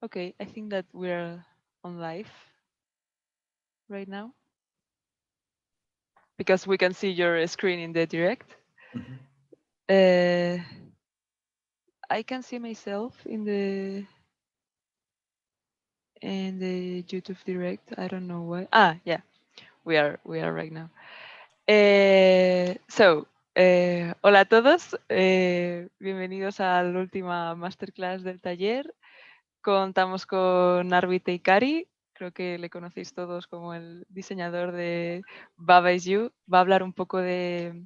Okay, I think that we're on live right now because we can see your screen in the direct. Mhm. I can see myself in the YouTube direct. I don't know why. Yeah, we are right now. Hola a todos, bienvenidos a la última masterclass del taller. Contamos con Arvi Teikari, creo que le conocéis todos como el diseñador de Baba is You. Va a hablar un poco de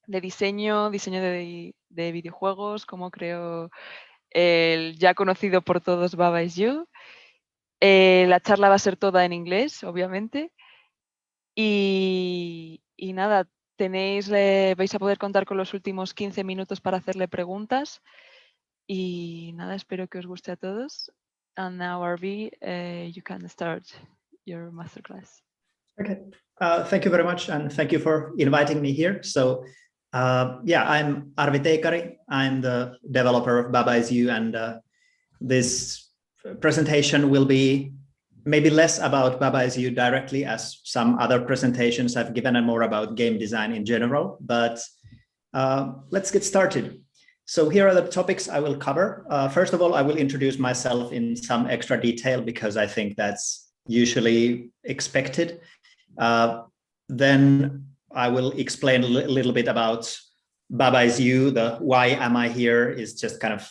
diseño de videojuegos, cómo creó el ya conocido por todos Baba is You. La charla va a ser toda en inglés, obviamente. Y nada, vais a poder contar con los últimos 15 minutos para hacerle preguntas. Y nada, espero que os guste a todos. And now, Arvi, you can start your masterclass. Okay. Thank you very much, and thank you for inviting me here. So, yeah, I'm Arvi Teikari. I'm the developer of Baba is You, and this presentation will be maybe less about Baba is You directly, as some other presentations I've given, and more about game design in general. But let's get started. So here are the topics I will cover. First of all, I will introduce myself in some extra detail because I think that's usually expected. Then I will explain a little bit about Baba is You. The why am I here is just kind of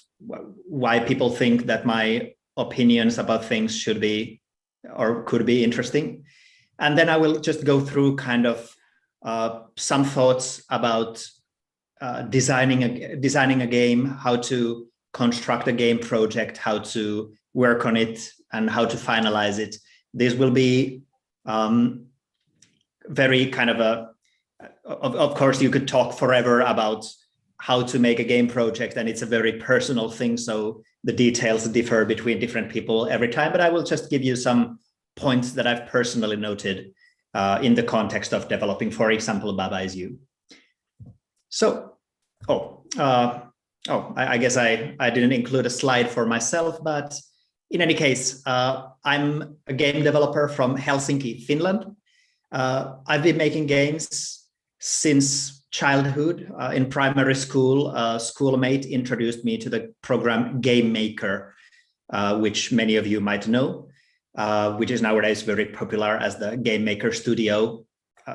why people think that my opinions about things should be or could be interesting. And then I will just go through kind of some thoughts about designing a game, how to construct a game project, how to work on it, and how to finalize it. This will be very kind of course, you could talk forever about how to make a game project, and it's a very personal thing. So the details differ between different people every time, but I will just give you some points that I've personally noted in the context of developing, for example, Baba is You. So, I guess I didn't include a slide for myself, but in any case, I'm a game developer from Helsinki, Finland. I've been making games since childhood. In primary school, a schoolmate introduced me to the program Game Maker, which many of you might know, which is nowadays very popular as the Game Maker Studio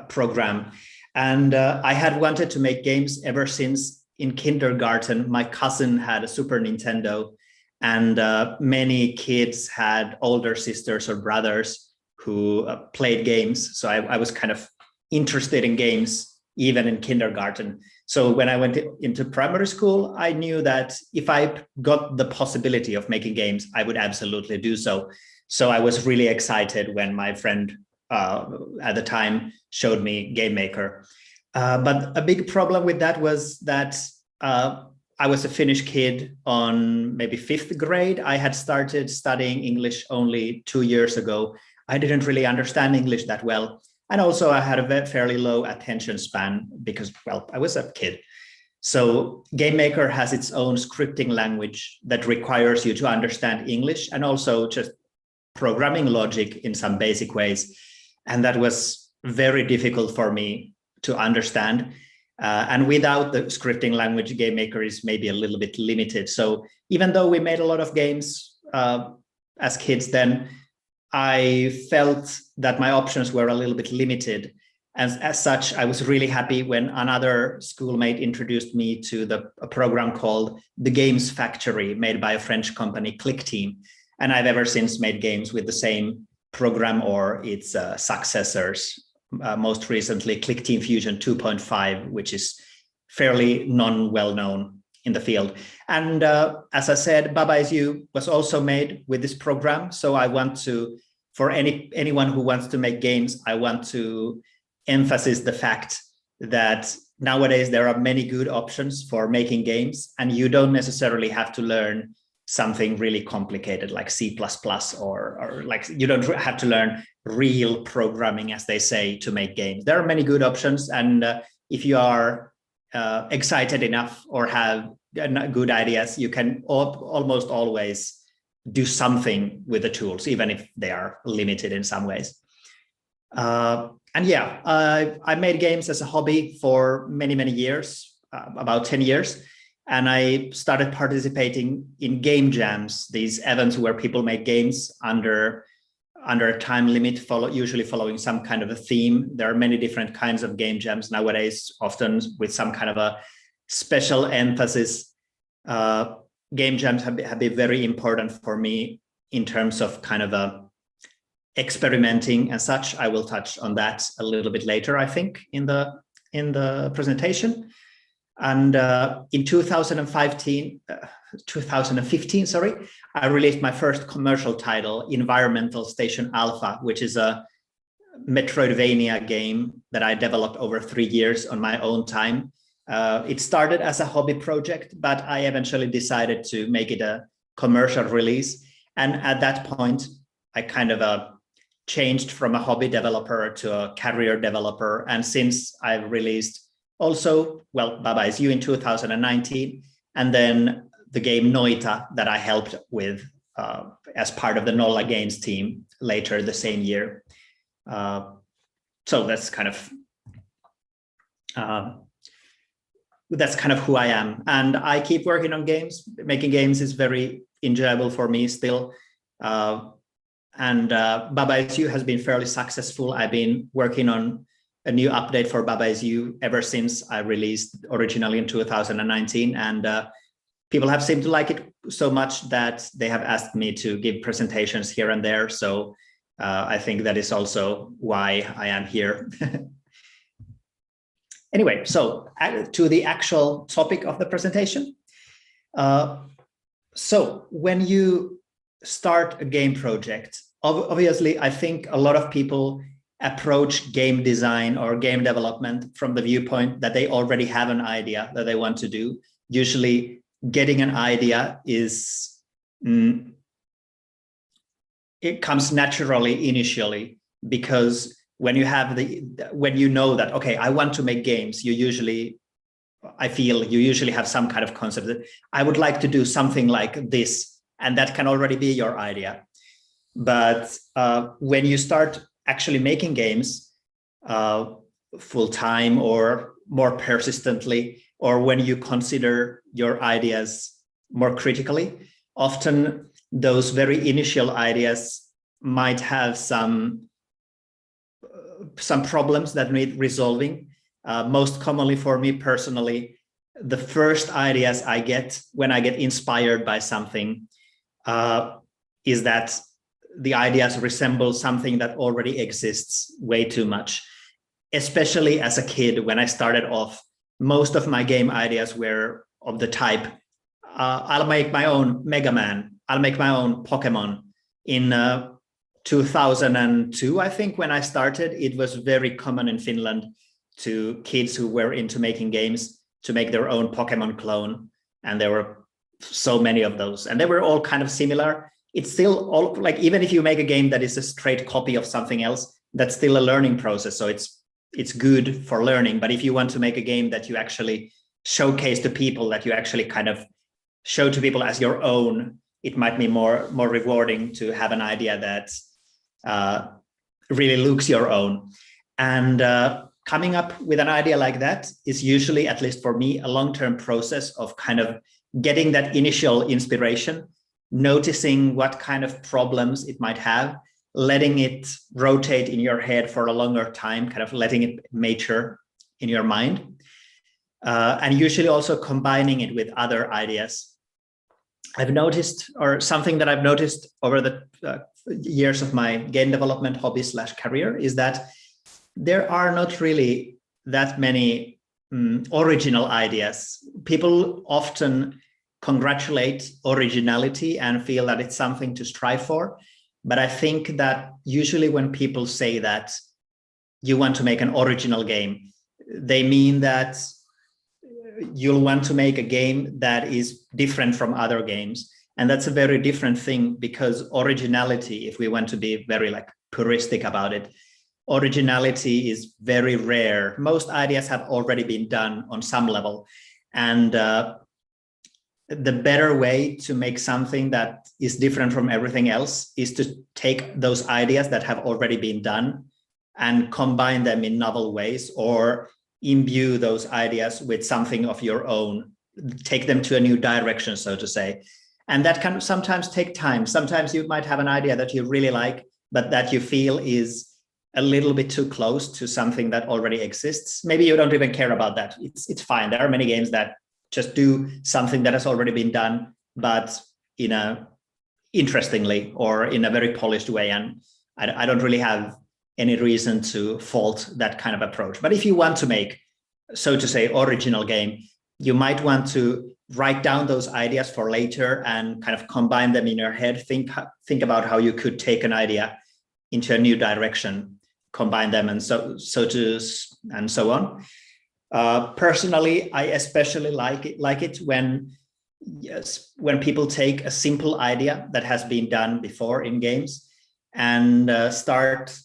program. And I had wanted to make games ever since in kindergarten. My cousin had a Super Nintendo, and many kids had older sisters or brothers who played games. So I was kind of interested in games even in kindergarten. So when I went into primary school, I knew that if I got the possibility of making games, I would absolutely do so. So I was really excited when my friend at the time showed me Game Maker. But a big problem with that was that I was a Finnish kid on maybe 5th grade. I had started studying English only 2 years ago. I didn't really understand English that well. And also I had a fairly low attention span because, well, I was a kid. So Game Maker has its own scripting language that requires you to understand English and also just programming logic in some basic ways. And that was very difficult for me to understand. And without the scripting language, Game Maker is maybe a little bit limited. So even though we made a lot of games as kids then, I felt that my options were a little bit limited. And as such, I was really happy when another schoolmate introduced me to a program called The Games Factory, made by a French company, Click Team. And I've ever since made games with the same program or its successors. Most recently, Click Team Fusion 2.5, which is fairly non-well-known in the field. And as I said, Baba is You was also made with this program. So I want to, for anyone who wants to make games, I want to emphasize the fact that nowadays there are many good options for making games, and you don't necessarily have to learn something really complicated like C++ or like you don't have to learn real programming, as they say, to make games. There are many good options, and if you are excited enough or have good ideas, you can almost always do something with the tools, even if they are limited in some ways. And yeah, I made games as a hobby for many, many years, about 10 years. And I started participating in game jams, these events where people make games under a time limit, usually following some kind of a theme. There are many different kinds of game jams nowadays, often with some kind of a special emphasis. Game jams have been very important for me in terms of kind of experimenting and such. I will touch on that a little bit later, I think, in the presentation. And in 2015, I released my first commercial title, Environmental Station Alpha, which is a Metroidvania game that I developed over 3 years on my own time. It started as a hobby project, but I eventually decided to make it a commercial release. And at that point, I kind of changed from a hobby developer to a career developer. And since I've released also, well, Baba Is You in 2019, and then the game Noita that I helped with as part of the Nolla Games team later the same year. So that's kind of who I am. And I keep working on games. Making games is very enjoyable for me still. And Baba Is You has been fairly successful. I've been working on a new update for Baba Is You ever since I released originally in 2019. And people have seemed to like it so much that they have asked me to give presentations here and there. So I think that is also why I am here. Anyway, so to the actual topic of the presentation. So when you start a game project, obviously, I think a lot of people approach game design or game development from the viewpoint that they already have an idea that they want to do. Usually getting an idea is, it comes naturally initially, because when you know that, okay, I want to make games, I feel you usually have some kind of concept that I would like to do something like this, and that can already be your idea. But when you start actually making games full-time or more persistently, or when you consider your ideas more critically, often those very initial ideas might have some problems that need resolving. Most commonly for me personally, the first ideas I get when I get inspired by something is that the ideas resemble something that already exists way too much. Especially as a kid, when I started off, most of my game ideas were of the type, I'll make my own Mega Man, I'll make my own Pokemon. In 2002, I think, when I started, it was very common in Finland to kids who were into making games to make their own Pokemon clone. And there were so many of those, and they were all kind of similar. It's still all like, even if you make a game that is a straight copy of something else, that's still a learning process. So it's good for learning. But if you want to make a game that you actually showcase to people, that you actually kind of show to people as your own, it might be more rewarding to have an idea that really looks your own. And coming up with an idea like that is usually, at least for me, a long-term process of kind of getting that initial inspiration, noticing what kind of problems it might have, letting it rotate in your head for a longer time, kind of letting it mature in your mind, and usually also combining it with other ideas. I've noticed, or something that I've noticed over the years of my game development hobby / career, is that there are not really that many original ideas. People often congratulate originality and feel that it's something to strive for. But I think that usually when people say that you want to make an original game, they mean that you'll want to make a game that is different from other games. And that's a very different thing, because originality, if we want to be very like puristic about it, originality is very rare. Most ideas have already been done on some level. And the better way to make something that is different from everything else is to take those ideas that have already been done and combine them in novel ways, or imbue those ideas with something of your own, take them to a new direction, so to say. And that can sometimes take time. Sometimes you might have an idea that you really like, but that you feel is a little bit too close to something that already exists. Maybe you don't even care about that. It's fine. There are many games that just do something that has already been done, but in a interestingly or in a very polished way. And I don't really have any reason to fault that kind of approach. But if you want to make, so to say, original game, you might want to write down those ideas for later and kind of combine them in your head. Think about how you could take an idea into a new direction, combine them, and so on. Personally, I especially like it when people take a simple idea that has been done before in games and start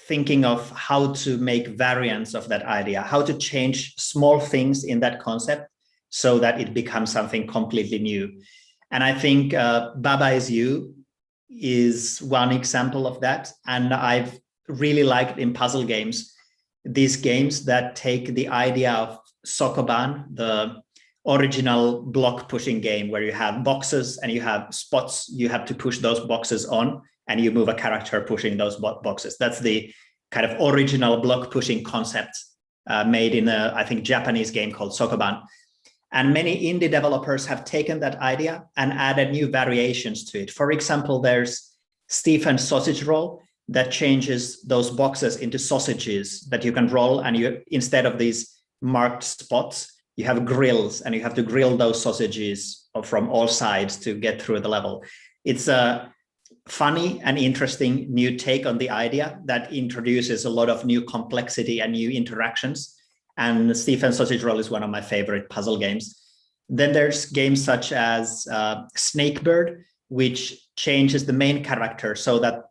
thinking of how to make variants of that idea, how to change small things in that concept so that it becomes something completely new. And I think Baba Is You is one example of that. And I've really liked in puzzle games, these games that take the idea of Sokoban, the original block pushing game where you have boxes and you have spots, you have to push those boxes on and you move a character pushing those boxes. That's the kind of original block pushing concept made in a, I think, Japanese game called Sokoban. And many indie developers have taken that idea and added new variations to it. For example, there's Stephen's sausage roll that changes those boxes into sausages that you can roll, and you, instead of these marked spots, you have grills and you have to grill those sausages from all sides to get through the level. It's a funny and interesting new take on the idea that introduces a lot of new complexity and new interactions. And Stephen's sausage roll is one of my favorite puzzle games. Then there's games such as Snakebird, which changes the main character so that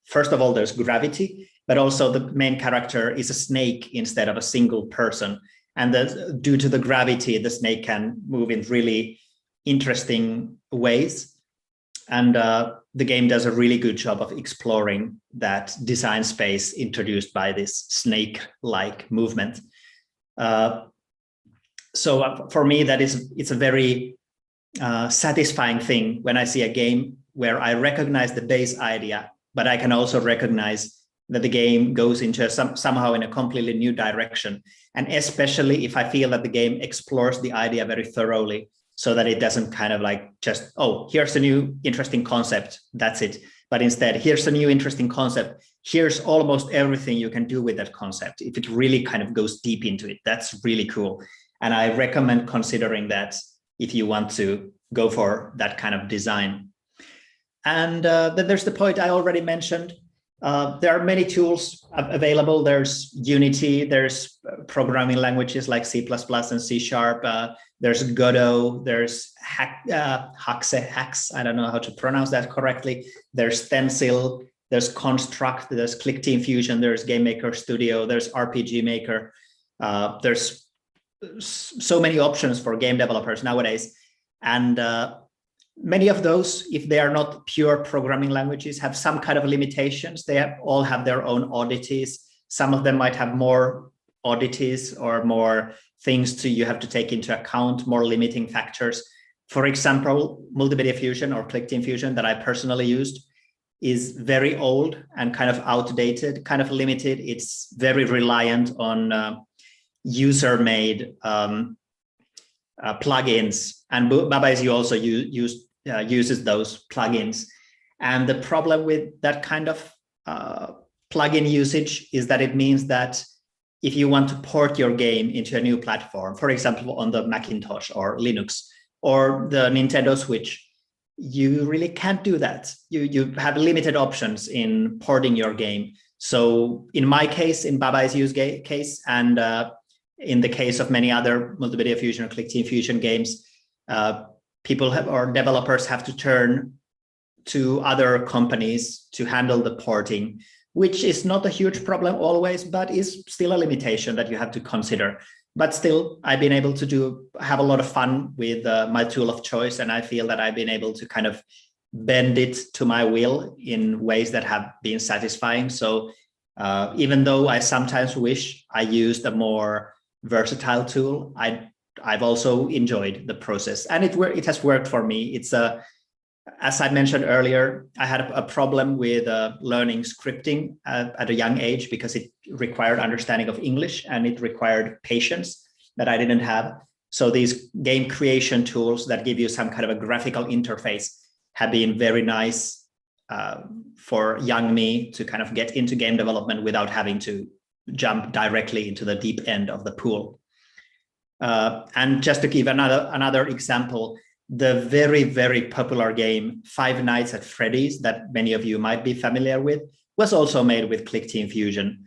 first of all, there's gravity, but also the main character is a snake instead of a single person. And due to the gravity, the snake can move in really interesting ways. And the game does a really good job of exploring that design space introduced by this snake-like movement. So for me, it's a very satisfying thing when I see a game where I recognize the base idea, but I can also recognize that the game goes into somehow in a completely new direction. And especially if I feel that the game explores the idea very thoroughly, so that it doesn't kind of like just, oh, here's a new interesting concept, that's it. But instead, here's a new interesting concept. Here's almost everything you can do with that concept. If it really kind of goes deep into it, that's really cool. And I recommend considering that if you want to go for that kind of design. And then there's the point I already mentioned. There are many tools available. There's Unity, there's programming languages like C++ and C#. There's Godot, there's Haxe, I don't know how to pronounce that correctly. There's Stencil, there's Construct, there's Click Team Fusion, there's Game Maker Studio, there's RPG Maker. There's so many options for game developers nowadays. And many of those, if they are not pure programming languages, have some kind of limitations. They all have their own oddities. Some of them might have more oddities or more things you have to take into account, more limiting factors. For example, Multimedia Fusion or Click Team Fusion that I personally used is very old and kind of outdated, kind of limited. It's very reliant on user-made plugins, and Baba Is You also uses those plugins. And the problem with that kind of plugin usage is that it means that if you want to port your game into a new platform, for example, on the Macintosh or Linux or the Nintendo Switch, you really can't do that. You have limited options in porting your game. So in my case, in Baba Is You's case, and in the case of many other Multimedia Fusion or Click Team Fusion games, people or developers have to turn to other companies to handle the porting, which is not a huge problem always, but is still a limitation that you have to consider. but still I've been able to have a lot of fun with my tool of choice. And I feel that I've been able to kind of bend it to my will in ways that have been satisfying. So even though I sometimes wish I used a more versatile tool, I've also enjoyed the process, and it has worked for me. It's as I mentioned earlier, I had a problem with learning scripting at a young age because it required understanding of English and it required patience that I didn't have. So these game creation tools that give you some kind of a graphical interface have been very nice for young me to kind of get into game development without having to jump directly into the deep end of the pool. And just to give another example, the very, very popular game Five Nights at Freddy's that many of you might be familiar with was also made with ClickTeam Fusion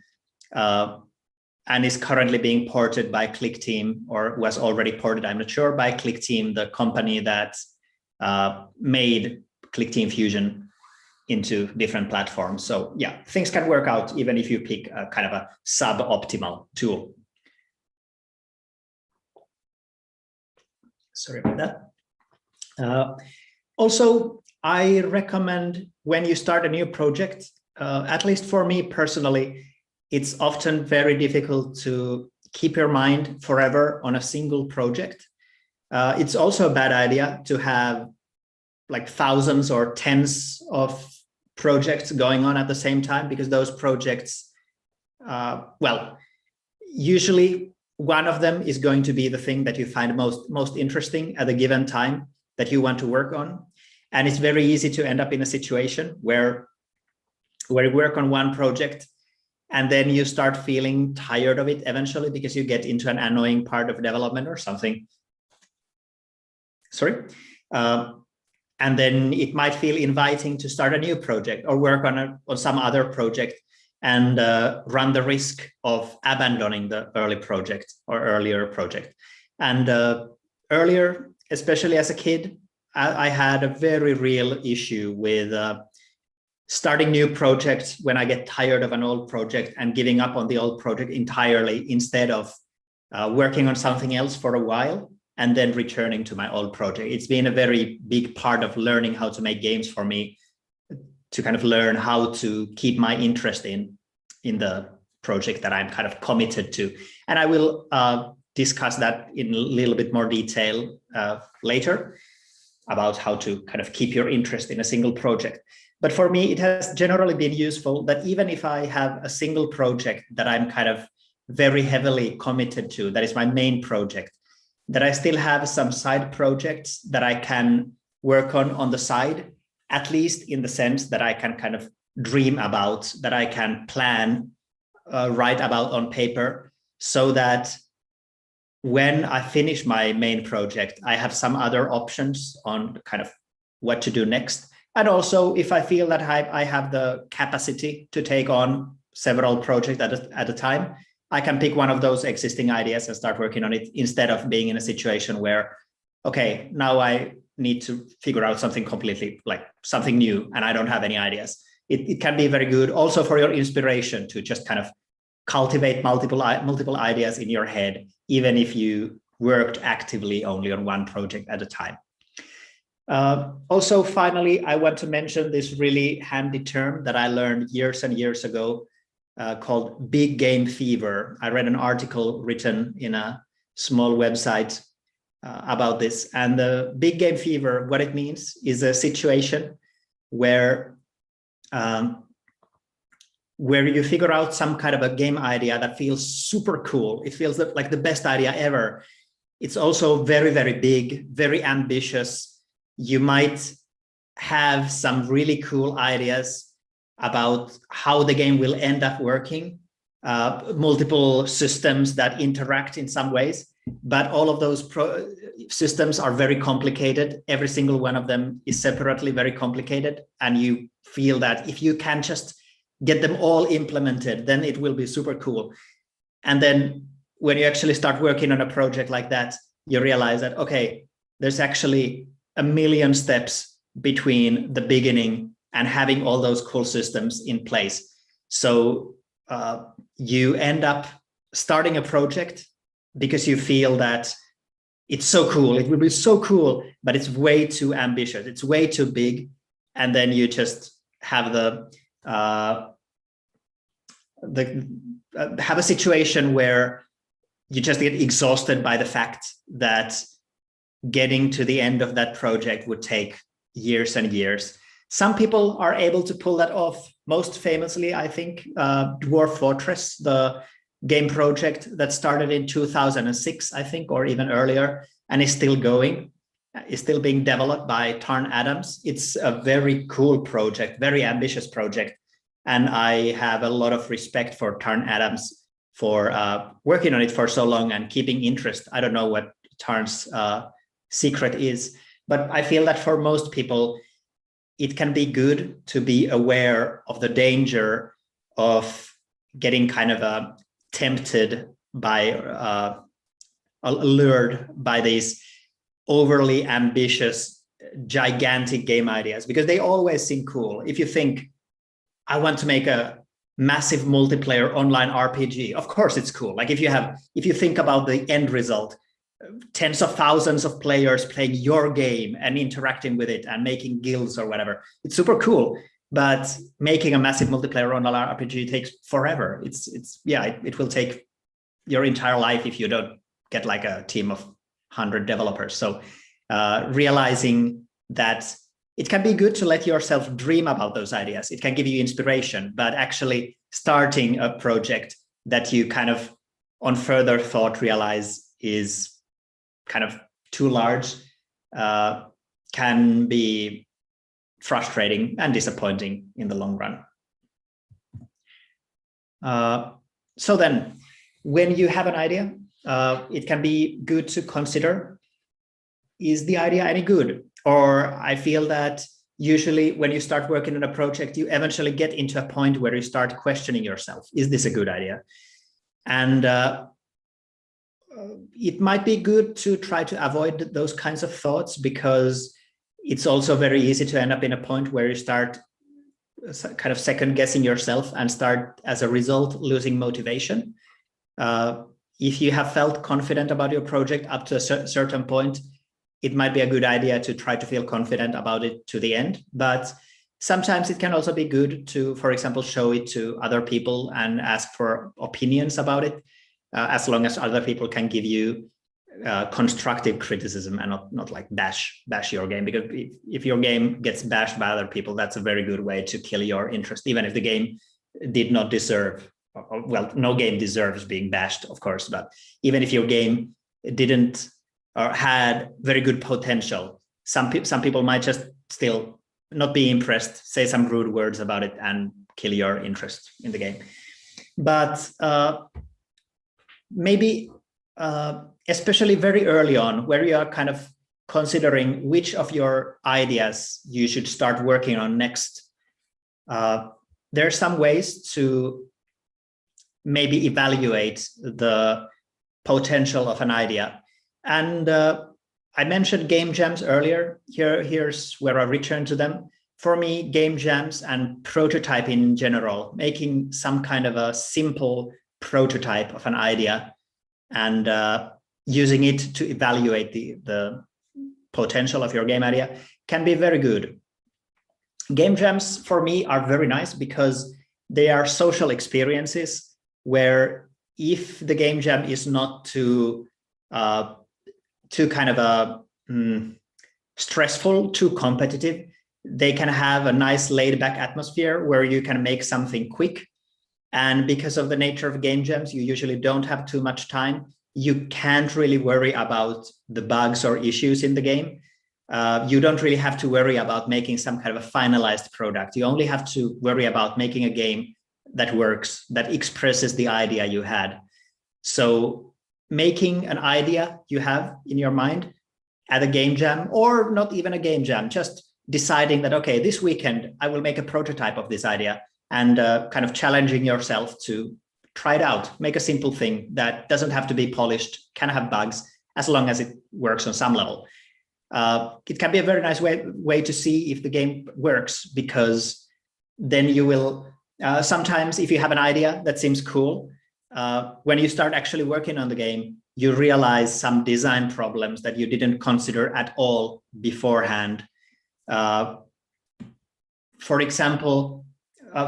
and is currently being ported by ClickTeam, or was already ported, I'm not sure, by ClickTeam, the company that made ClickTeam Fusion into different platforms. So yeah, things can work out even if you pick a kind of a suboptimal tool. Sorry about that. Also, I recommend when you start a new project, at least for me personally, it's often very difficult to keep your mind forever on a single project. It's also a bad idea to have like thousands or tens of projects going on at the same time, because those projects, well, usually one of them is going to be the thing that you find most interesting at a given time that you want to work on. And it's very easy to end up in a situation where you work on one project and then you start feeling tired of it eventually because you get into an annoying part of development or something. Sorry. And then it might feel inviting to start a new project or work on some other project and run the risk of abandoning the earlier project. And earlier, especially as a kid, I had a very real issue with starting new projects when I get tired of an old project and giving up on the old project entirely instead of working on something else for a while and then returning to my old project. It's been a very big part of learning how to make games for me, to kind of learn how to keep my interest in the project that I'm kind of committed to. And I will discuss that in a little bit more detail later about how to kind of keep your interest in a single project. But for me, it has generally been useful that even if I have a single project that I'm kind of very heavily committed to, that is my main project, that I still have some side projects that I can work on the side, at least in the sense that I can kind of dream about, that I can plan, write about on paper, so that when I finish my main project, I have some other options on kind of what to do next. And also, if I feel that I have the capacity to take on several projects at a time, I can pick one of those existing ideas and start working on it instead of being in a situation where, okay, now I need to figure out something completely, like something new, and I don't have any ideas. It can be very good also for your inspiration to just kind of cultivate multiple ideas in your head, even if you worked actively only on one project at a time. Also, finally, I want to mention this really handy term that I learned years and years ago called big game fever. I read an article written in a small website about this. And the big game fever, what it means is a situation where you figure out some kind of a game idea that feels super cool. It feels like the best idea ever. It's also very, very big, very ambitious. You might have some really cool ideas about how the game will end up working, multiple systems that interact in some ways, but all of those systems are very complicated. Every single one of them is separately very complicated. And you feel that if you can just get them all implemented, then it will be super cool. And then when you actually start working on a project like that, you realize that, okay, there's actually a million steps between the beginning and having all those cool systems in place. So you end up starting a project because you feel that it's so cool, it will be so cool, but it's way too ambitious, it's way too big, and then you just have have a situation where you just get exhausted by the fact that getting to the end of that project would take years and years. Some people are able to pull that off. Most famously, I think, Dwarf Fortress, the game project that started in 2006, I think, or even earlier, and is still going, is still being developed by Tarn Adams. It's a very cool project, very ambitious project. And I have a lot of respect for Tarn Adams for working on it for so long and keeping interest. I don't know what Tarn's secret is, but I feel that for most people, it can be good to be aware of the danger of getting kind of tempted by, allured by these overly ambitious, gigantic game ideas, because they always seem cool. If you think, I want to make a massive multiplayer online RPG, of course it's cool. Like if you think about the end result, tens of thousands of players playing your game and interacting with it and making guilds or whatever, it's super cool. But making a massive multiplayer online RPG takes forever. It will take your entire life if you don't get like a team of 100 developers. So realizing that it can be good to let yourself dream about those ideas. It can give you inspiration, but actually starting a project that you kind of on further thought realize is kind of too large can be frustrating and disappointing in the long run. So then, when you have an idea, it can be good to consider, is the idea any good? Or I feel that usually when you start working on a project, you eventually get into a point where you start questioning yourself. Is this a good idea? And it might be good to try to avoid those kinds of thoughts, because it's also very easy to end up in a point where you start kind of second guessing yourself and start, as a result, losing motivation. If you have felt confident about your project up to a certain point, it might be a good idea to try to feel confident about it to the end. But sometimes it can also be good to, for example, show it to other people and ask for opinions about it, as long as other people can give you constructive criticism and not like bash your game. Because if your game gets bashed by other people, that's a very good way to kill your interest, even if the game did not deserve, well, no game deserves being bashed, of course, but even if your game didn't or had very good potential, some people might just still not be impressed, say some rude words about it and kill your interest in the game. But maybe especially very early on, where you are kind of considering which of your ideas you should start working on next, there are some ways to maybe evaluate the potential of an idea. And I mentioned game jams earlier. Here's where I return to them. For me, game jams and prototyping in general, making some kind of a simple prototype of an idea and using it to evaluate the potential of your game idea can be very good. Game jams for me are very nice because they are social experiences where if the game jam is not too kind of stressful, too competitive, they can have a nice laid-back atmosphere where you can make something quick. And because of the nature of game jams, you usually don't have too much time. You can't really worry about the bugs or issues in the game. You don't really have to worry about making some kind of a finalized product. You only have to worry about making a game that works, that expresses the idea you had. So making an idea you have in your mind at a game jam, or not even a game jam, just deciding that, okay, this weekend I will make a prototype of this idea, and kind of challenging yourself to try it out, make a simple thing that doesn't have to be polished, can have bugs, as long as it works on some level. It can be a very nice way to see if the game works, because then you will, sometimes if you have an idea that seems cool, when you start actually working on the game, you realize some design problems that you didn't consider at all beforehand. For example,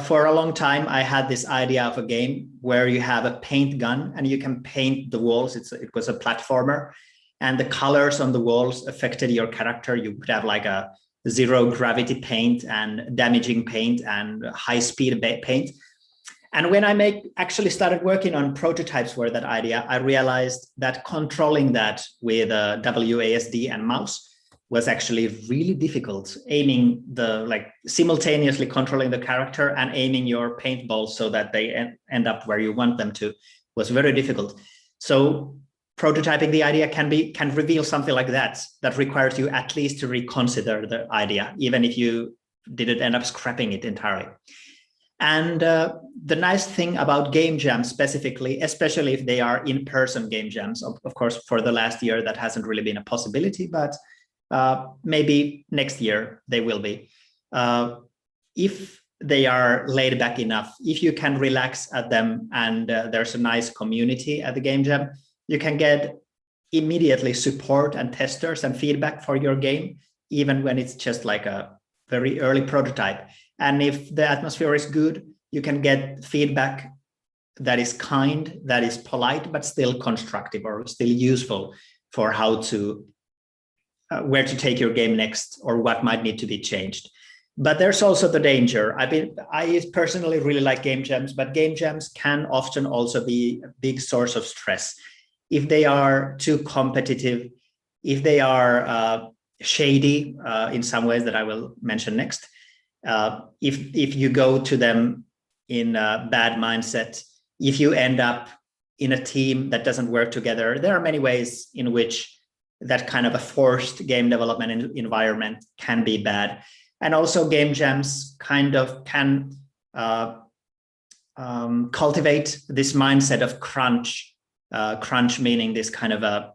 for a long time, I had this idea of a game where you have a paint gun and you can paint the walls. It was a platformer, and the colors on the walls affected your character. You could have like a zero gravity paint and damaging paint and high speed paint. And when I actually started working on prototypes for that idea, I realized that controlling that with a WASD and mouse was actually really difficult. Aiming simultaneously controlling the character and aiming your paintballs so that they end up where you want them to was very difficult. So prototyping the idea can reveal something like that requires you at least to reconsider the idea, even if you didn't end up scrapping it entirely. And the nice thing about game jams specifically, especially if they are in-person game jams, of course, for the last year, that hasn't really been a possibility, but maybe next year they will be. If they are laid back enough, if you can relax at them and there's a nice community at the game jam, you can get immediately support and testers and feedback for your game, even when it's just like a very early prototype. And if the atmosphere is good, you can get feedback that is kind, that is polite, but still constructive or still useful for how to, where to take your game next or what might need to be changed. But there's also the danger. I personally really like game jams, but game jams can often also be a big source of stress. If they are too competitive, if they are shady in some ways that I will mention next, if you go to them in a bad mindset, if you end up in a team that doesn't work together, there are many ways in which that kind of a forced game development environment can be bad. And also game jams kind of can cultivate this mindset of crunch, meaning this kind of a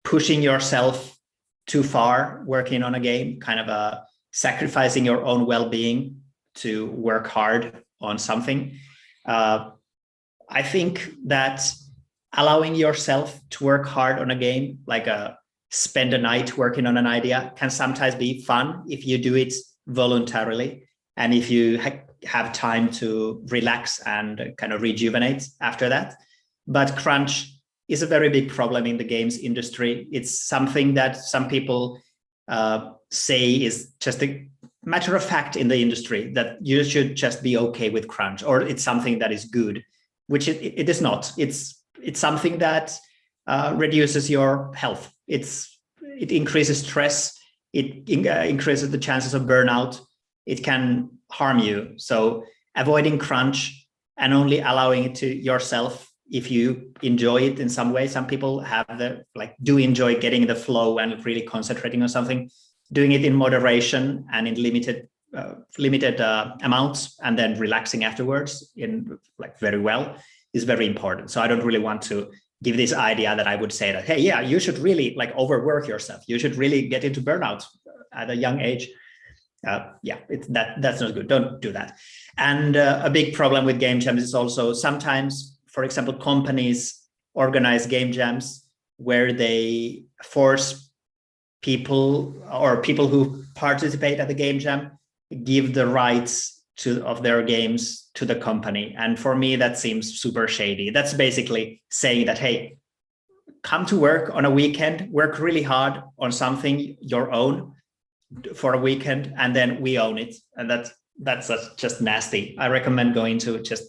pushing yourself too far, working on a game, kind of a sacrificing your own well-being to work hard on something. I think that allowing yourself to work hard on a game, like spend a night working on an idea, can sometimes be fun if you do it voluntarily and if you have time to relax and kind of rejuvenate after that. But crunch is a very big problem in the games industry. It's something that some people say is just a matter of fact in the industry, that you should just be okay with crunch, or it's something that is good, which it is not. It's something that reduces your health. It increases stress. It increases the chances of burnout. It can harm you. So avoiding crunch and only allowing it to yourself if you enjoy it in some way. Some people have do enjoy getting the flow and really concentrating on something. Doing it in moderation and in limited amounts, and then relaxing afterwards in very well is very important. So I don't really want to give this idea that I would say that, hey, yeah, you should really overwork yourself. You should really get into burnout at a young age. That's not good. Don't do that. And a big problem with game jams is also sometimes, for example, companies organize game jams where they force people who participate at the game jam give the rights of their games to the company. And for me, that seems super shady. That's basically saying that, hey, come to work on a weekend, work really hard on something your own for a weekend, and then we own it. And that's just nasty. I recommend going to just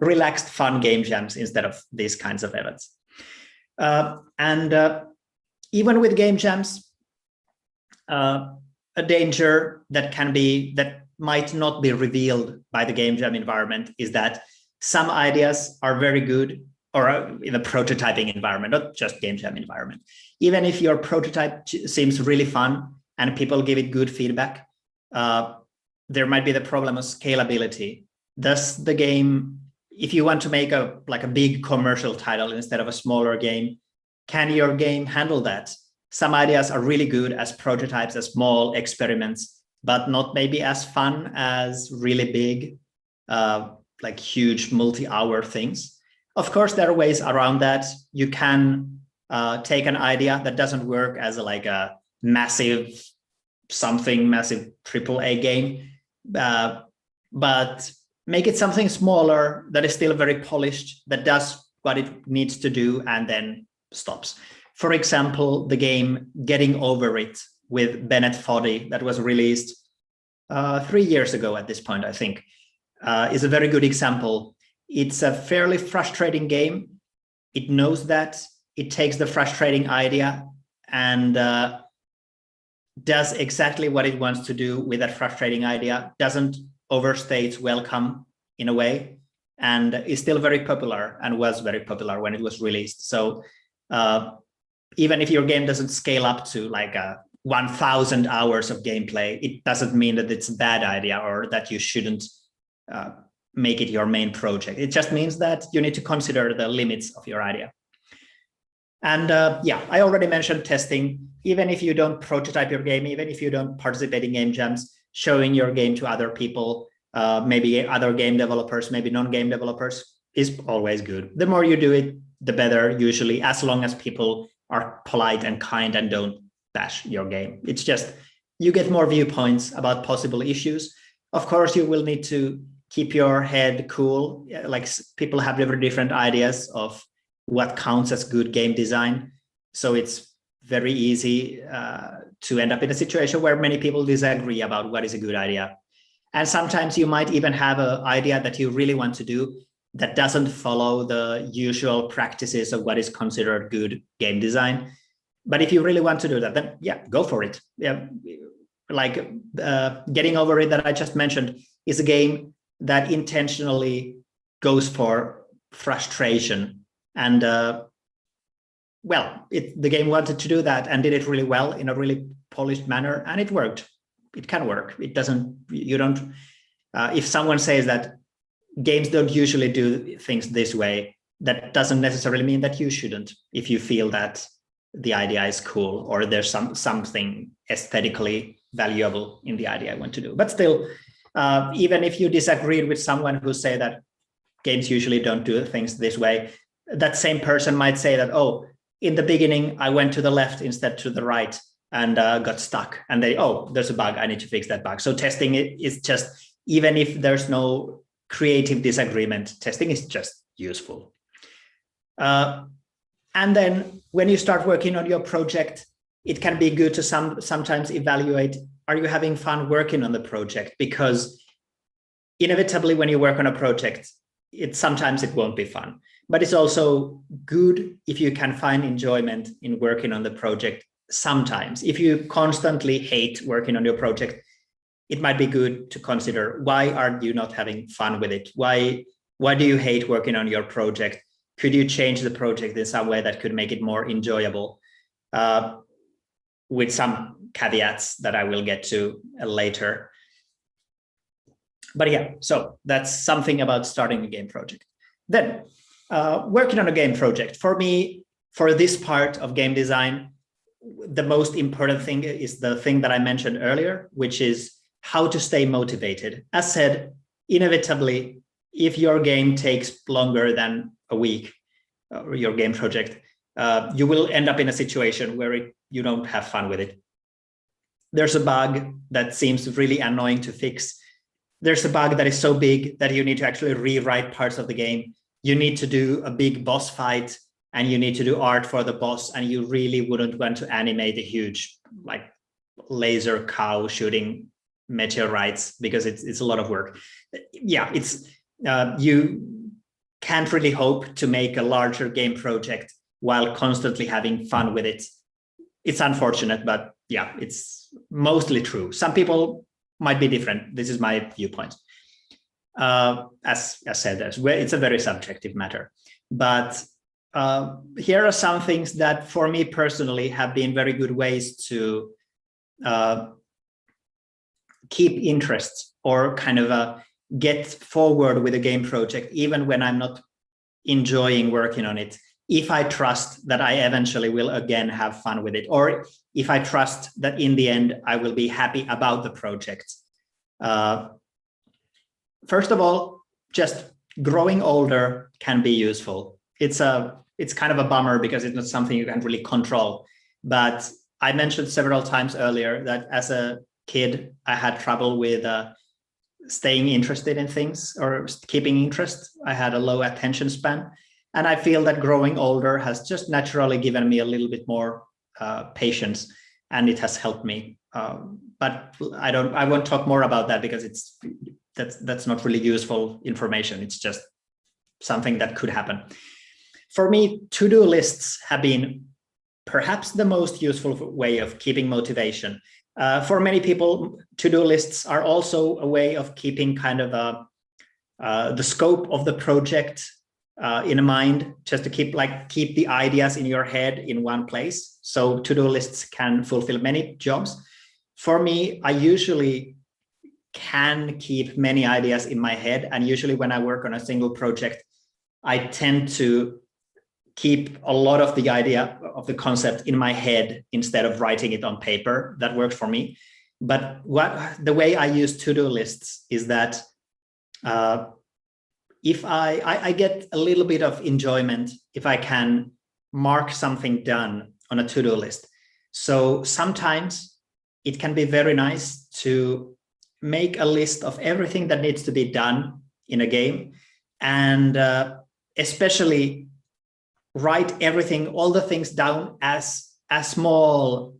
relaxed, fun game jams instead of these kinds of events. Even with game jams, a danger that might not be revealed by the game jam environment is that some ideas are very good, or in the prototyping environment, not just game jam environment. Even if your prototype seems really fun and people give it good feedback, there might be the problem of scalability. Thus, the game, if you want to make a big commercial title instead of a smaller game, can your game handle that? Some ideas are really good as prototypes, as small experiments, but not maybe as fun as really big, huge multi-hour things. Of course, there are ways around that. You can take an idea that doesn't work as like a massive AAA game, but make it something smaller that is still very polished, that does what it needs to do and then stops. For example, the game Getting Over It with Bennett Foddy that was released 3 years ago at this point, I think, is a very good example. It's a fairly frustrating game. It knows that. It takes the frustrating idea and does exactly what it wants to do with that frustrating idea, doesn't overstay its welcome in a way, and is still very popular and was very popular when it was released. So even if your game doesn't scale up to like 1,000 hours of gameplay, it doesn't mean that it's a bad idea or that you shouldn't make it your main project. It just means that you need to consider the limits of your idea. And yeah, I already mentioned testing. Even if you don't prototype your game, even if you don't participate in game jams, showing your game to other people, maybe other game developers, maybe non-game developers, is always good. The more you do it, the better, usually, as long as people are polite and kind and don't bash your game. It's just, you get more viewpoints about possible issues. Of course, you will need to keep your head cool. Like, people have very different ideas of what counts as good game design. So it's very easy to end up in a situation where many people disagree about what is a good idea. And sometimes you might even have an idea that you really want to do that doesn't follow the usual practices of what is considered good game design. But if you really want to do that, then yeah, go for it. Yeah, like Getting Over It that I just mentioned is a game that intentionally goes for frustration. And well, the game wanted to do that and did it really well in a really polished manner, and it worked. It can work. It doesn't, you don't, if someone says that games don't usually do things this way, that doesn't necessarily mean that you shouldn't, if you feel that the idea is cool or there's something aesthetically valuable in the idea I want to do. But still, even if you disagreed with someone who say that games usually don't do things this way, that same person might say that, oh, in the beginning, I went to the left instead to the right and got stuck. And there's a bug, I need to fix that bug. So testing it is just, even if there's no creative disagreement, testing is just useful. And then when you start working on your project, it can be good to sometimes evaluate, are you having fun working on the project? Because inevitably when you work on a project, sometimes it won't be fun. But it's also good if you can find enjoyment in working on the project sometimes. If you constantly hate working on your project, it might be good to consider, why are you not having fun with it? Why do you hate working on your project? Could you change the project in some way that could make it more enjoyable? With some caveats that I will get to later. But yeah, so that's something about starting a game project. Then, working on a game project. For me, for this part of game design, the most important thing is the thing that I mentioned earlier, which is how to stay motivated. As said, inevitably, if your game takes longer than a week, or your game project, you will end up in a situation where you don't have fun with it. There's a bug that seems really annoying to fix. There's a bug that is so big that you need to actually rewrite parts of the game. You need to do a big boss fight and you need to do art for the boss, and you really wouldn't want to animate a huge like laser cow shooting meteorites because it's a lot of work. Yeah, you can't really hope to make a larger game project while constantly having fun with it. It's unfortunate, but yeah, it's mostly true. Some people might be different. This is my viewpoint. As said, it's a very subjective matter. But here are some things that for me personally have been very good ways to keep interest or kind of get forward with a game project, even when I'm not enjoying working on it, if I trust that I eventually will again have fun with it, or if I trust that in the end I will be happy about the project. First of all, just growing older can be useful. It's kind of a bummer because it's not something you can really control. But I mentioned several times earlier that as a kid, I had trouble with staying interested in things or keeping interest. I had a low attention span. And I feel that growing older has just naturally given me a little bit more patience, and it has helped me. But I won't talk more about that because that's not really useful information. It's just something that could happen. For me, to-do lists have been perhaps the most useful way of keeping motivation. For many people, to-do lists are also a way of keeping kind of the scope of the project in mind, just to keep the ideas in your head in one place. So to-do lists can fulfill many jobs. For me, I usually can keep many ideas in my head. And usually when I work on a single project, I tend to keep a lot of the idea of the concept in my head instead of writing it on paper. That works for me. But the way I use to-do lists is that if I get a little bit of enjoyment if I can mark something done on a to-do list. So sometimes it can be very nice to make a list of everything that needs to be done in a game, and especially write everything, all the things down as small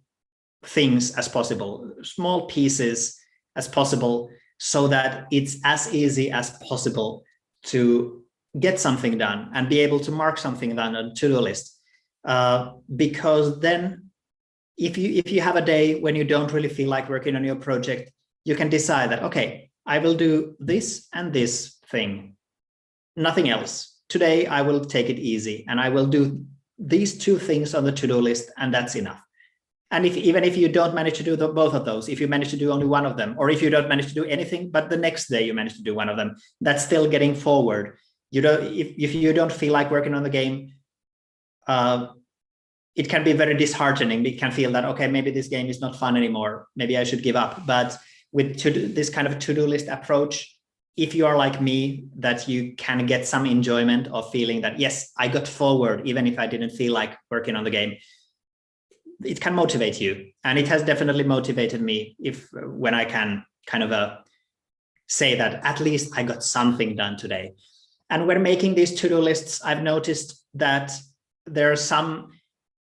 things as possible, small pieces as possible, so that it's as easy as possible to get something done and be able to mark something down on a to-do list. Because then if you have a day when you don't really feel like working on your project, you can decide that, okay, I will do this and this thing, nothing else. Today, I will take it easy and I will do these two things on the to-do list, and that's enough. And even if you don't manage to do both of those, if you manage to do only one of them, or if you don't manage to do anything, but the next day you manage to do one of them, that's still getting forward. If you don't feel like working on the game, it can be very disheartening. It can feel that, okay, maybe this game is not fun anymore. Maybe I should give up. But with this kind of to-do list approach, if you are like me, that you can get some enjoyment of feeling that, yes, I got forward, even if I didn't feel like working on the game, it can motivate you. And it has definitely motivated me when I can kind of say that at least I got something done today. And when making these to-do lists, I've noticed that there are some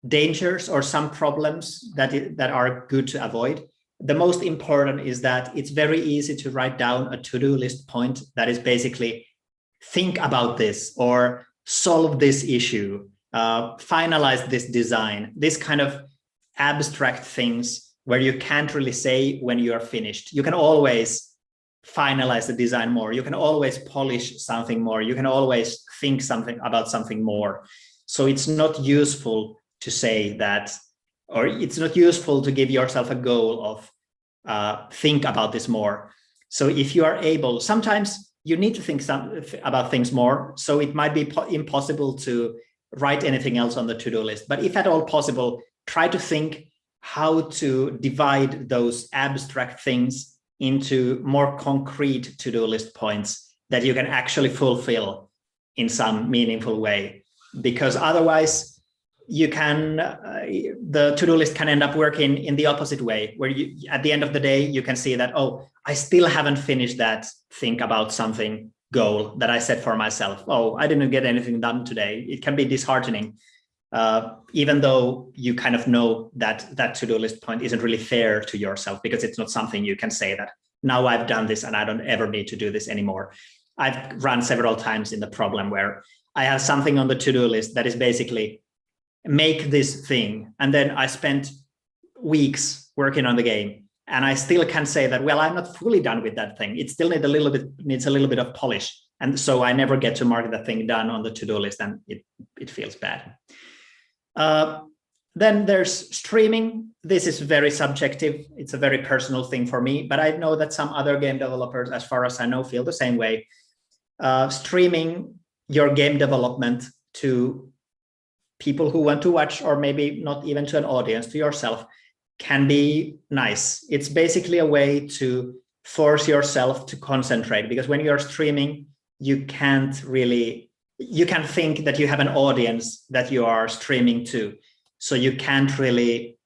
dangers or some problems that are good to avoid. The most important is that it's very easy to write down a to-do list point that is basically think about this or solve this issue, finalize this design, this kind of abstract things where you can't really say when you are finished. You can always finalize the design more. You can always polish something more. You can always think about something more. So it's not useful to say that, or it's not useful to give yourself a goal of think about this more. So if you are able, sometimes you need to think about things more. So it might be impossible to write anything else on the to-do list. But if at all possible, try to think how to divide those abstract things into more concrete to-do list points that you can actually fulfill in some meaningful way. Because otherwise, the to-do list can end up working in the opposite way, where at the end of the day, you can see that, oh, I still haven't finished that think about something goal that I set for myself. Oh, I didn't get anything done today. It can be disheartening, even though you kind of know that to-do list point isn't really fair to yourself, because it's not something you can say that now I've done this and I don't ever need to do this anymore. I've run several times in the problem where I have something on the to-do list that is basically make this thing. And then I spent weeks working on the game and I still can say that, well, I'm not fully done with that thing. It still needs a little bit of polish. And so I never get to mark that thing done on the to-do list, and it feels bad. Then there's streaming. This is very subjective. It's a very personal thing for me, but I know that some other game developers, as far as I know, feel the same way. Streaming your game development to people who want to watch, or maybe not even to an audience, to yourself, can be nice. It's basically a way to force yourself to concentrate, because when you're streaming, you can think that you have an audience that you are streaming to. So you can't really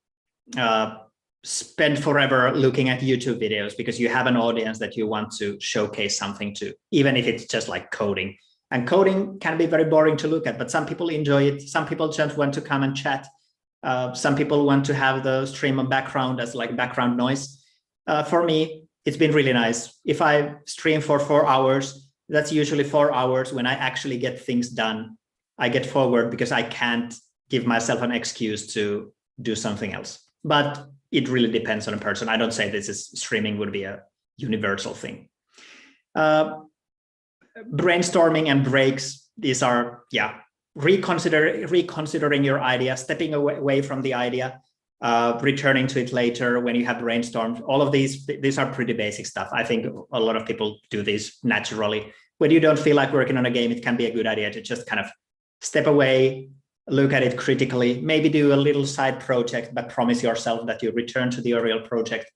spend forever looking at YouTube videos because you have an audience that you want to showcase something to, even if it's just like coding. And coding can be very boring to look at, but some people enjoy it. Some people just want to come and chat. Some people want to have the stream on background as like background noise. For me, it's been really nice. If I stream for 4 hours, that's usually 4 hours when I actually get things done. I get forward because I can't give myself an excuse to do something else. But it really depends on a person. I don't say streaming would be a universal thing. Brainstorming and breaks, these are, reconsidering your idea, stepping away from the idea, returning to it later when you have brainstormed. All of these are pretty basic stuff. I think a lot of people do this naturally. When you don't feel like working on a game, it can be a good idea to just kind of step away, look at it critically, maybe do a little side project, but promise yourself that you return to the real project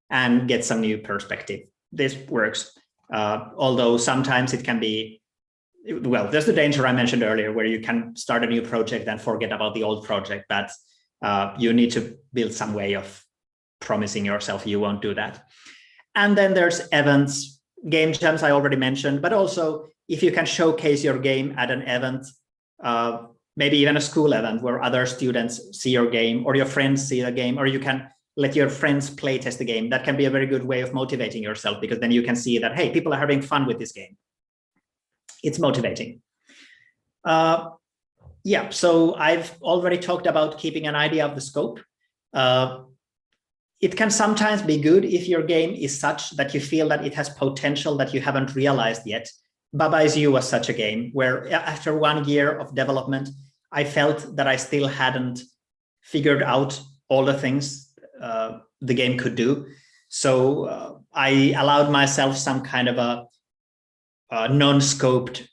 and get some new perspective. This works. Although sometimes it can be, well, there's the danger I mentioned earlier where you can start a new project and forget about the old project, but you need to build some way of promising yourself you won't do that. And then there's events, game jams I already mentioned, but also if you can showcase your game at an event, maybe even a school event where other students see your game or your friends see the game, or you can let your friends play test the game. That can be a very good way of motivating yourself because then you can see that, hey, people are having fun with this game. It's motivating. So I've already talked about keeping an idea of the scope. It can sometimes be good if your game is such that you feel that it has potential that you haven't realized yet. Baba Is You was such a game where after 1 year of development, I felt that I still hadn't figured out all the things the game could do. So I allowed myself some kind of a non-scoped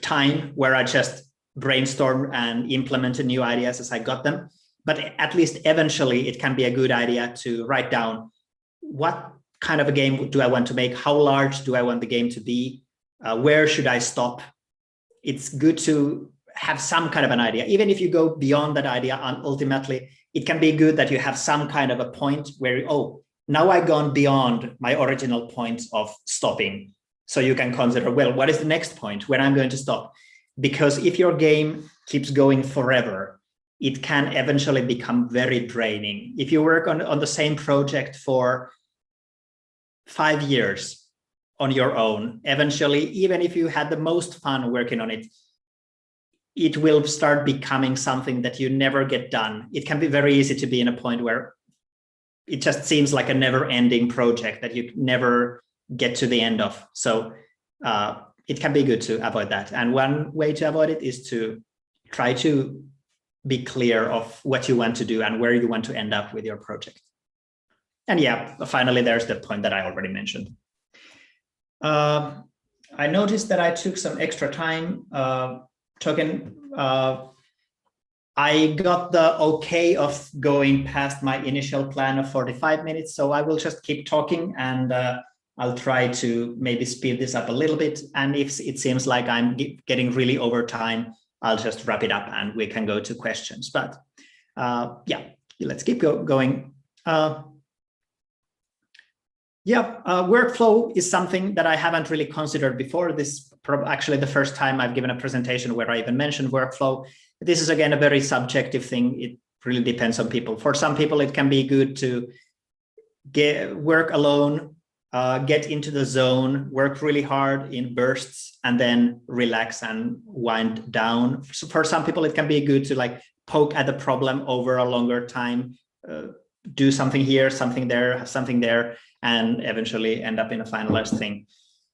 time where I just brainstorm and implemented new ideas as I got them. But at least eventually it can be a good idea to write down what kind of a game do I want to make? How large do I want the game to be? Where should I stop? It's good to have some kind of an idea. Even if you go beyond that idea, and ultimately, it can be good that you have some kind of a point where, oh, now I've gone beyond my original point of stopping. So you can consider, well, what is the next point when I'm going to stop? Because if your game keeps going forever, it can eventually become very draining. If you work on the same project for 5 years on your own, eventually, even if you had the most fun working on it, it will start becoming something that you never get done. It can be very easy to be in a point where it just seems like a never-ending project that you never get to the end of. So it can be good to avoid that. And one way to avoid it is to try to be clear of what you want to do and where you want to end up with your project. And yeah, finally, there's the point that I already mentioned. I noticed that I took some extra time talking. I got the okay of going past my initial plan of 45 minutes, so I will just keep talking and I'll try to maybe speed this up a little bit. And if it seems like I'm getting really over time, I'll just wrap it up and we can go to questions. But yeah, let's keep going. Workflow is something that I haven't really considered before. This is actually the first time I've given a presentation where I even mentioned workflow. This is, again, a very subjective thing. It really depends on people. For some people, it can be good to work alone, get into the zone, work really hard in bursts, and then relax and wind down. So for some people, it can be good to like poke at the problem over a longer time, do something here, something there, and eventually end up in a finalized thing.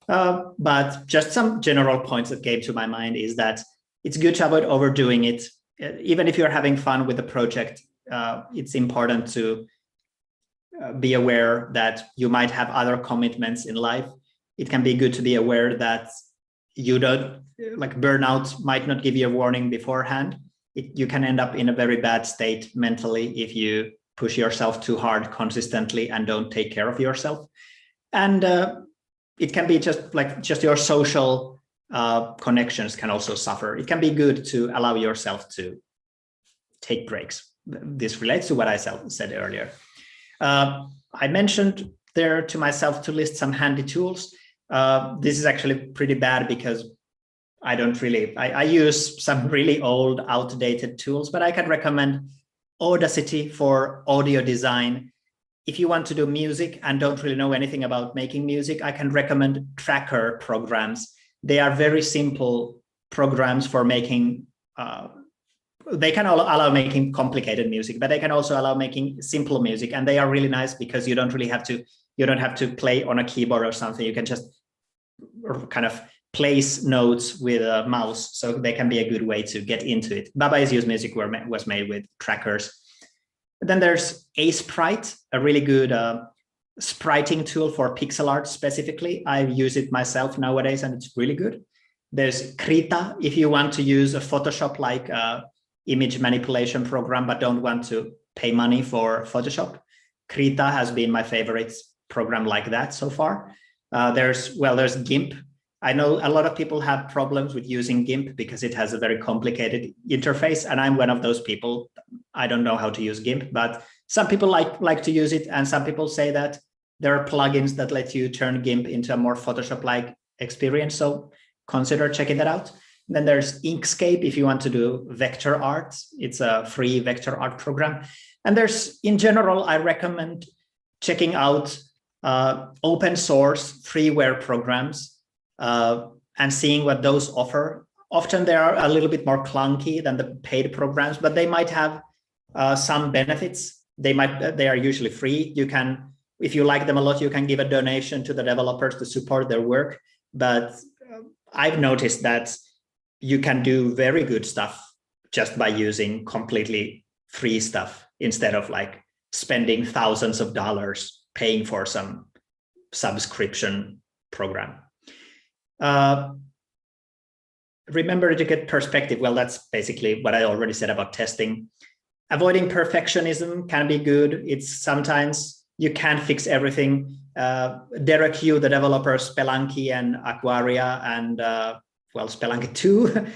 But just some general points that came to my mind is that it's good to avoid overdoing it. Even if you're having fun with the project, it's important to be aware that you might have other commitments in life. It can be good to be aware that you don't, like, burnout might not give you a warning beforehand. You can end up in a very bad state mentally if you push yourself too hard consistently and don't take care of yourself. And it can be just your social connections can also suffer. It can be good to allow yourself to take breaks. This relates to what I said earlier. I mentioned there to myself to list some handy tools. This is actually pretty bad because I use some really old, outdated tools, but I can recommend Audacity for audio design. If you want to do music and don't really know anything about making music, I can recommend tracker programs. They are very simple programs for making, they can allow making complicated music, but they can also allow making simple music. And they are really nice because you don't have to play on a keyboard or something. You can just kind of place notes with a mouse, so they can be a good way to get into it. Baba Is Used Music was made with trackers. Then there's Sprite, a really good spriting tool for pixel art specifically. I use it myself nowadays, and it's really good. There's Krita, if you want to use a Photoshop-like image manipulation program, but don't want to pay money for Photoshop. Krita has been my favorite program like that so far. There's GIMP. I know a lot of people have problems with using GIMP because it has a very complicated interface, and I'm one of those people. I don't know how to use GIMP, but some people like to use it, and some people say that there are plugins that let you turn GIMP into a more Photoshop-like experience, so consider checking that out. And then there's Inkscape if you want to do vector art. It's a free vector art program. And there's, in general, I recommend checking out open source freeware programs and seeing what those offer. Often they are a little bit more clunky than the paid programs, but they might have some benefits. They are usually free. You can, if you like them a lot, you can give a donation to the developers to support their work. But I've noticed that you can do very good stuff just by using completely free stuff instead of like spending thousands of dollars paying for some subscription program. Remember to get perspective. Well, that's basically what I already said about testing. Avoiding perfectionism can be good. It's sometimes you can't fix everything. Derek Hu, the developer of Spelunky and Aquaria and Spelunky 2,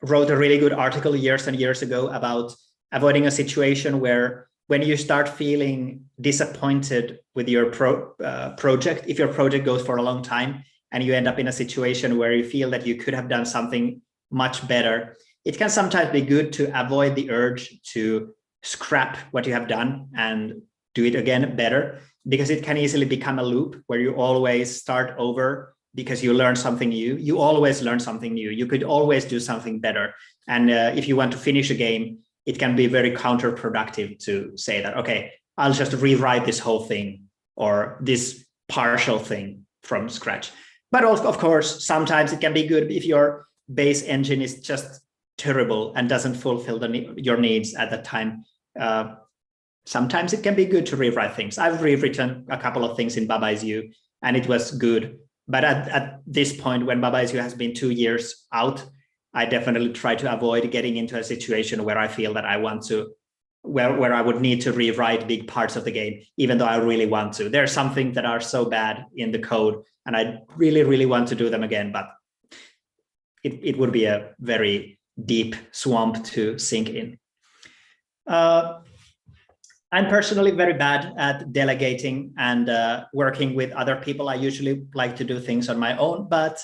wrote a really good article years and years ago about avoiding a situation where when you start feeling disappointed with your project, if your project goes for a long time and you end up in a situation where you feel that you could have done something much better, it can sometimes be good to avoid the urge to scrap what you have done and do it again better, because it can easily become a loop where you always start over because you learn something new. You always learn something new. You could always do something better. And if you want to finish a game, it can be very counterproductive to say that, okay, I'll just rewrite this whole thing or this partial thing from scratch. But also, of course, sometimes it can be good if your base engine is just terrible and doesn't fulfill your needs at the time. Sometimes it can be good to rewrite things. I've rewritten a couple of things in Baba Is You, and it was good. But at this point, when Baba Is You has been 2 years out, I definitely try to avoid getting into a situation where I feel that I want to, where I would need to rewrite big parts of the game, even though I really want to. There are some things that are so bad in the code, and I really, really want to do them again, but it would be a very deep swamp to sink in. I'm personally very bad at delegating and working with other people. I usually like to do things on my own, but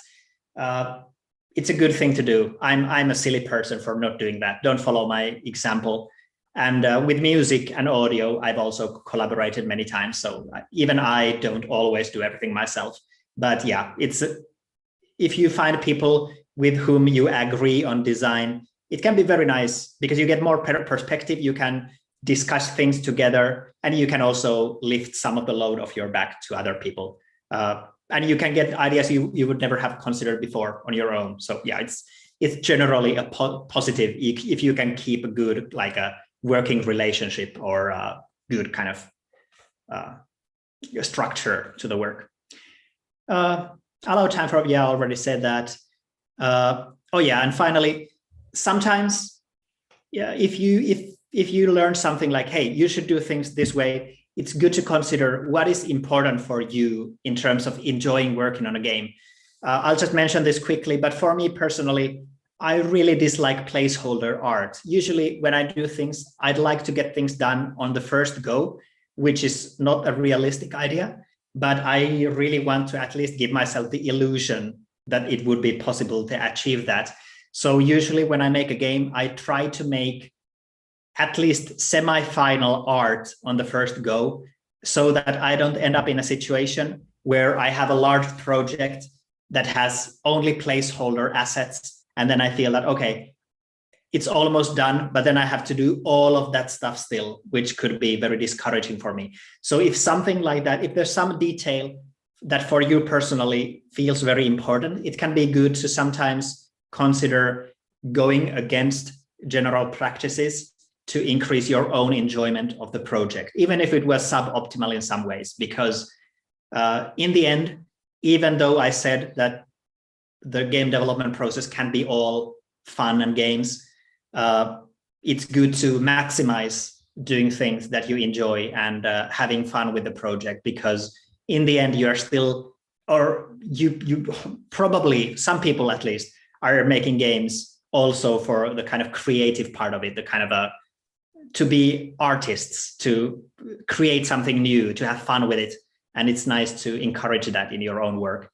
it's a good thing to do. I'm a silly person for not doing that. Don't follow my example. And with music and audio, I've also collaborated many times. So even I don't always do everything myself. But yeah, if you find people with whom you agree on design, it can be very nice because you get more perspective. You can discuss things together, and you can also lift some of the load off your back to other people. And you can get ideas you would never have considered before on your own. So yeah, it's generally a positive if you can keep a good, like a working relationship or a good kind of structure to the work. Allow time for, yeah, I already said that. Oh yeah, and finally, sometimes, yeah, if you learn something like, hey, you should do things this way, it's good to consider what is important for you in terms of enjoying working on a game. I'll just mention this quickly, but for me personally, I really dislike placeholder art. Usually when I do things, I'd like to get things done on the first go, which is not a realistic idea, but I really want to at least give myself the illusion that it would be possible to achieve that. So usually when I make a game, I try to make at least semi-final art on the first go, so that I don't end up in a situation where I have a large project that has only placeholder assets. And then I feel that, okay, it's almost done, but then I have to do all of that stuff still, which could be very discouraging for me. So if something like that, if there's some detail that for you personally feels very important, it can be good to sometimes consider going against general practices to increase your own enjoyment of the project, even if it was suboptimal in some ways, because in the end, even though I said that the game development process can be all fun and games, it's good to maximize doing things that you enjoy and having fun with the project, because in the end, you are still, or you probably, some people at least, are making games also for the kind of creative part of it, the kind of to be artists, to create something new, to have fun with it. And it's nice to encourage that in your own work,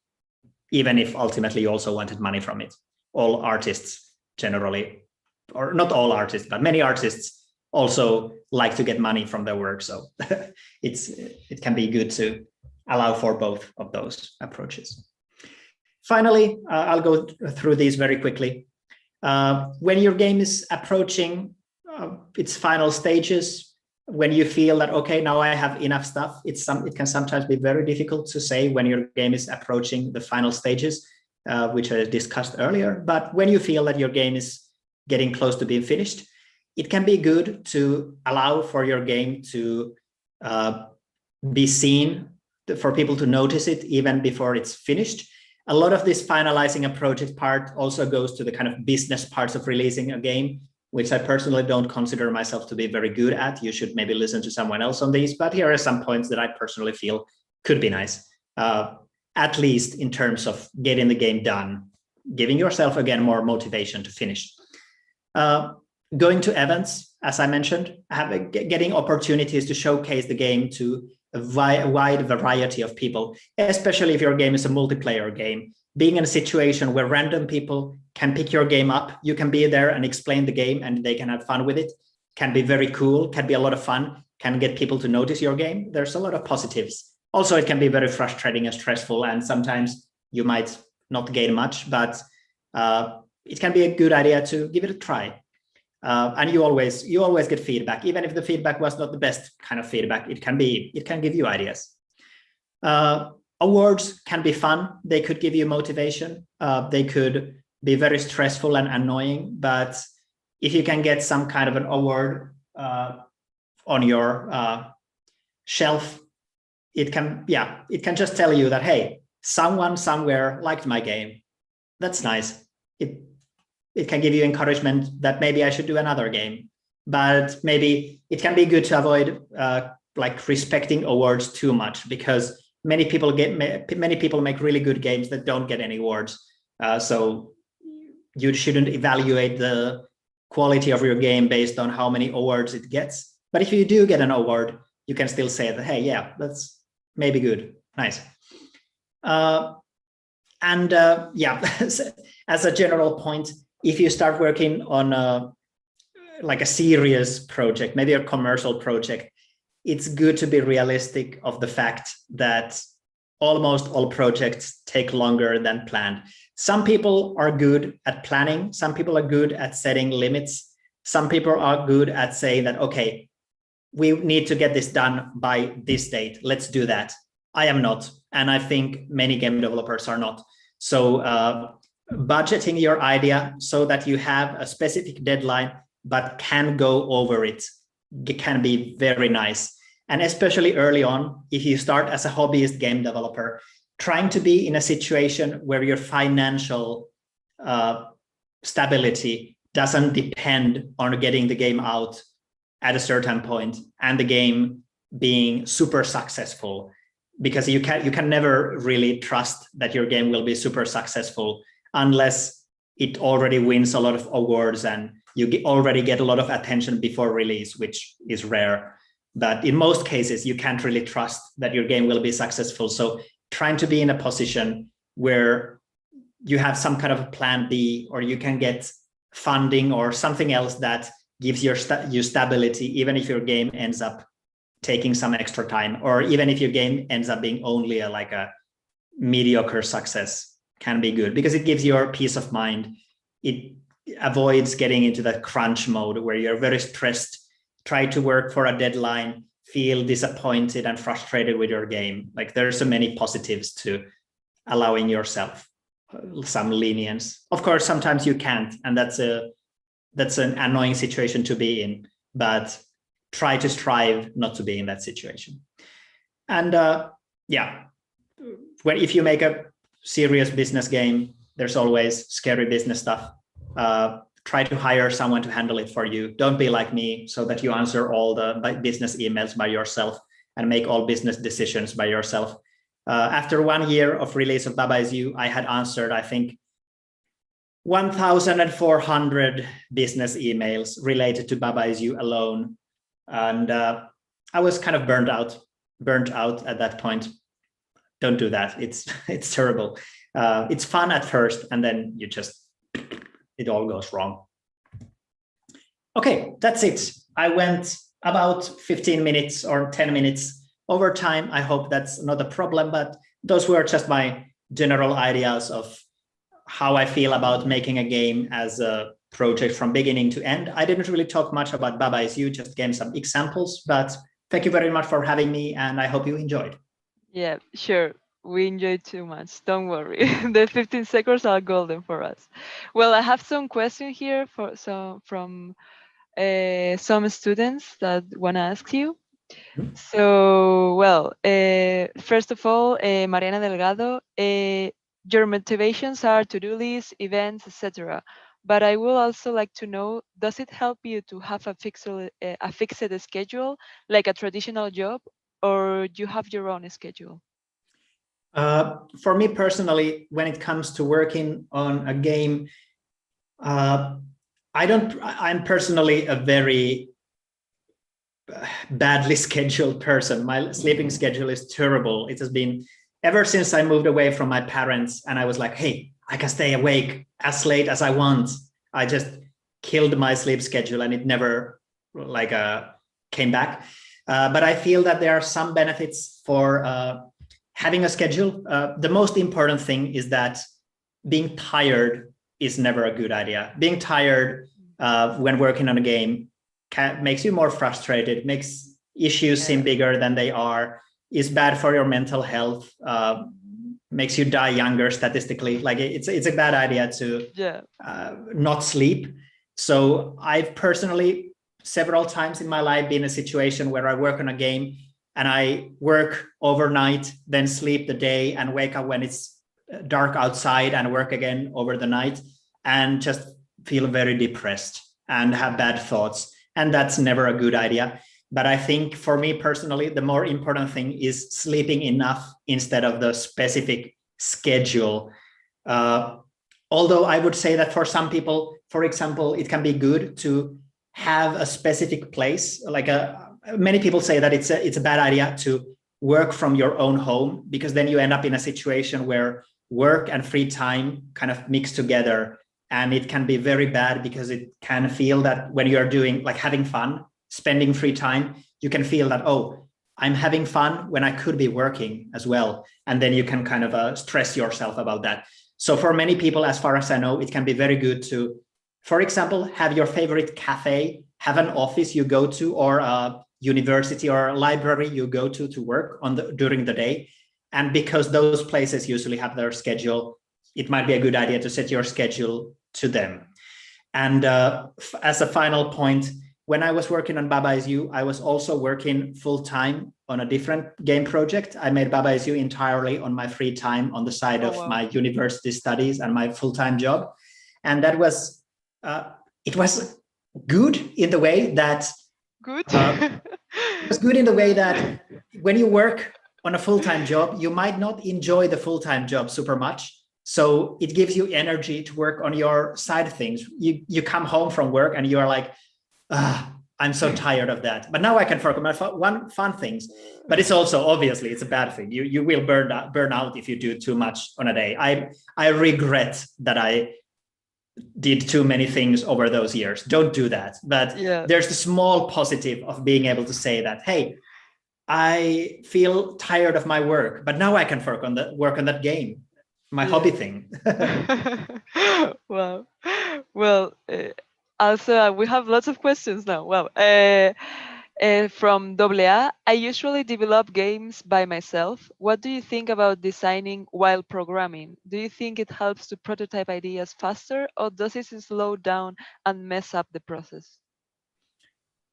even if ultimately you also wanted money from it. All artists generally, or not all artists, but many artists also like to get money from their work. So it can be good to allow for both of those approaches. Finally, I'll go through these very quickly. When your game is approaching its final stages, when you feel that, okay, now I have enough stuff, it can sometimes be very difficult to say when your game is approaching the final stages, which I discussed earlier. But when you feel that your game is getting close to being finished, it can be good to allow for your game to be seen, for people to notice it even before it's finished. A lot of this finalizing a project part also goes to the kind of business parts of releasing a game, which I personally don't consider myself to be very good at. You should maybe listen to someone else on these, but here are some points that I personally feel could be nice, at least in terms of getting the game done, giving yourself, again, more motivation to finish. Going to events, as I mentioned, getting opportunities to showcase the game to a wide variety of people, especially if your game is a multiplayer game. Being in a situation where random people can pick your game up, you can be there and explain the game and they can have fun with it, can be very cool, can be a lot of fun, can get people to notice your game. There's a lot of positives. Also, it can be very frustrating and stressful, and sometimes you might not gain much, but it can be a good idea to give it a try. And you always get feedback, even if the feedback was not the best kind of feedback. It can give you ideas. Awards can be fun. They could give you motivation. They could be very stressful and annoying, but if you can get some kind of an award on your shelf, it can just tell you that, hey, someone somewhere liked my game. That's nice. It can give you encouragement that maybe I should do another game, but maybe it can be good to avoid like respecting awards too much, because many people make really good games that don't get any awards. So you shouldn't evaluate the quality of your game based on how many awards it gets. But if you do get an award, you can still say that, hey, yeah, that's maybe good, nice. Yeah, as a general point, if you start working on like a serious project, maybe a commercial project, it's good to be realistic of the fact that almost all projects take longer than planned. Some people are good at planning. Some people are good at setting limits. Some people are good at saying that, okay, we need to get this done by this date. Let's do that. I am not. And I think many game developers are not. So budgeting your idea so that you have a specific deadline, but can go over it, can be very nice. And especially early on, if you start as a hobbyist game developer, trying to be in a situation where your financial stability doesn't depend on getting the game out at a certain point and the game being super successful, because you can never really trust that your game will be super successful unless it already wins a lot of awards and you already get a lot of attention before release, which is rare. But in most cases, you can't really trust that your game will be successful. So trying to be in a position where you have some kind of a plan B, or you can get funding or something else that gives you stability, even if your game ends up taking some extra time, or even if your game ends up being only a mediocre success, can be good, because it gives you peace of mind. It avoids getting into that crunch mode where you're very stressed, try to work for a deadline, feel disappointed and frustrated with your game. Like, there are so many positives to allowing yourself some lenience. Of course, sometimes you can't, and that's an annoying situation to be in, but try to strive not to be in that situation. And if you make a serious business game, there's always scary business stuff. Try to hire someone to handle it for you. Don't be like me, so that you answer all the business emails by yourself and make all business decisions by yourself. After 1 year of release of Baba Is You, I had answered, I think, 1,400 business emails related to Baba Is You alone. And I was kind of burnt out at that point. Don't do that. It's terrible. It's fun at first, and then it all goes wrong. Okay, that's it. I went about 15 minutes or 10 minutes over time. I hope that's not a problem, but those were just my general ideas of how I feel about making a game as a project from beginning to end. I didn't really talk much about Baba Is You, just gave some examples, but thank you very much for having me, and I hope you enjoyed. Yeah, sure. We enjoyed too much. Don't worry. The 15 seconds are golden for us. Well, I have some questions here from some students that want to ask you. Mhm. So, well, first of all, Mariana Delgado, your motivations are to-do lists, events, etc. But I will also like to know, does it help you to have a fixed schedule, like a traditional job, or you have your own schedule? For me personally, when it comes to working on a game, I'm personally a very badly scheduled person. My sleeping schedule is terrible. It has been ever since I moved away from my parents, and I was like, hey, I can stay awake as late as I want. I just killed my sleep schedule, and it never came back. But I feel that there are some benefits for having a schedule. The most important thing is that being tired is never a good idea. Being tired when working on a game makes you more frustrated, makes issues seem bigger than they are, is bad for your mental health, makes you die younger statistically. Like, it's a bad idea to not sleep. So I've personally several times in my life been in a situation where I work on a game and I work overnight, then sleep the day and wake up when it's dark outside and work again over the night, and just feel very depressed and have bad thoughts. And that's never a good idea. But I think for me personally, the more important thing is sleeping enough instead of the specific schedule. Although I would say that for some people, for example, it can be good to have a specific place. Many people say that it's a bad idea to work from your own home, because then you end up in a situation where work and free time kind of mix together. And it can be very bad, because it can feel that when you're doing, like, having fun, spending free time, you can feel that, oh, I'm having fun when I could be working as well. And then you can kind of stress yourself about that. So for many people, as far as I know, it can be very good to, for example, have your favorite cafe, have an office you go to, or a university or a library you go to work on during the day. And because those places usually have their schedule, it might be a good idea to set your schedule to them. And as a final point, when I was working on Baba Is You, I was also working full-time on a different game project. I made Baba Is You entirely on my free time on the side of my university studies and my full-time job. And that was, it was good in the way that Good. It's good in the way that when you work on a full-time job, you might not enjoy the full-time job super much. So it gives you energy to work on your side things. You come home from work and you are like, I'm so tired of that. But now I can focus on fun things. But it's also, obviously, it's a bad thing. You will burn out if you do too much on a day. I regret that I did too many things over those years. Don't do that. But there's the small positive of being able to say that, hey, I feel tired of my work, but now I can work on that game, my hobby thing. Wow. Well, also we have lots of questions now. Wow. From AA, I usually develop games by myself. What do you think about designing while programming? Do you think it helps to prototype ideas faster, or does it slow down and mess up the process?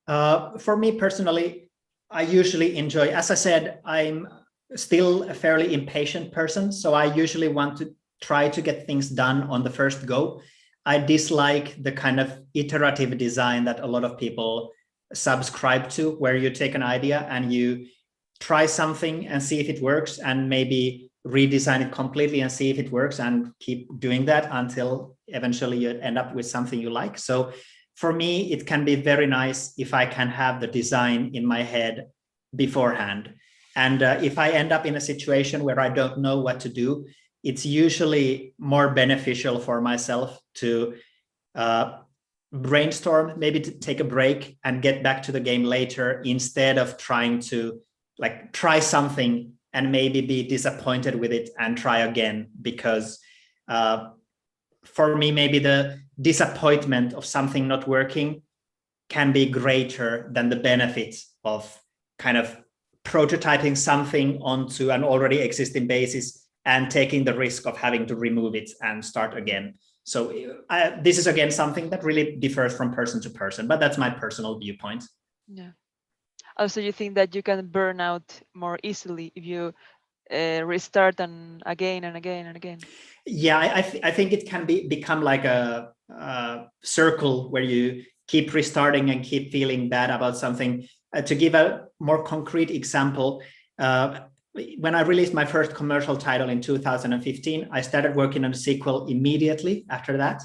For me personally, I usually enjoy, as I said, I'm still a fairly impatient person. So I usually want to try to get things done on the first go. I dislike the kind of iterative design that a lot of people subscribe to, where you take an idea and you try something and see if it works, and maybe redesign it completely and see if it works, and keep doing that until eventually you end up with something you like. So for me, it can be very nice if I can have the design in my head beforehand. And if I end up in a situation where I don't know what to do, it's usually more beneficial for myself to brainstorm, maybe to take a break and get back to the game later, instead of trying to like try something and maybe be disappointed with it and try again. Because for me, maybe the disappointment of something not working can be greater than the benefits of kind of prototyping something onto an already existing basis and taking the risk of having to remove it and start again. So this is again something that really differs from person to person, but that's my personal viewpoint. Yeah. Also, you think that you can burn out more easily if you restart and again and again and again? Yeah, I think it can become like a circle where you keep restarting and keep feeling bad about something. To give a more concrete example, when I released my first commercial title in 2015, I started working on a sequel immediately after that,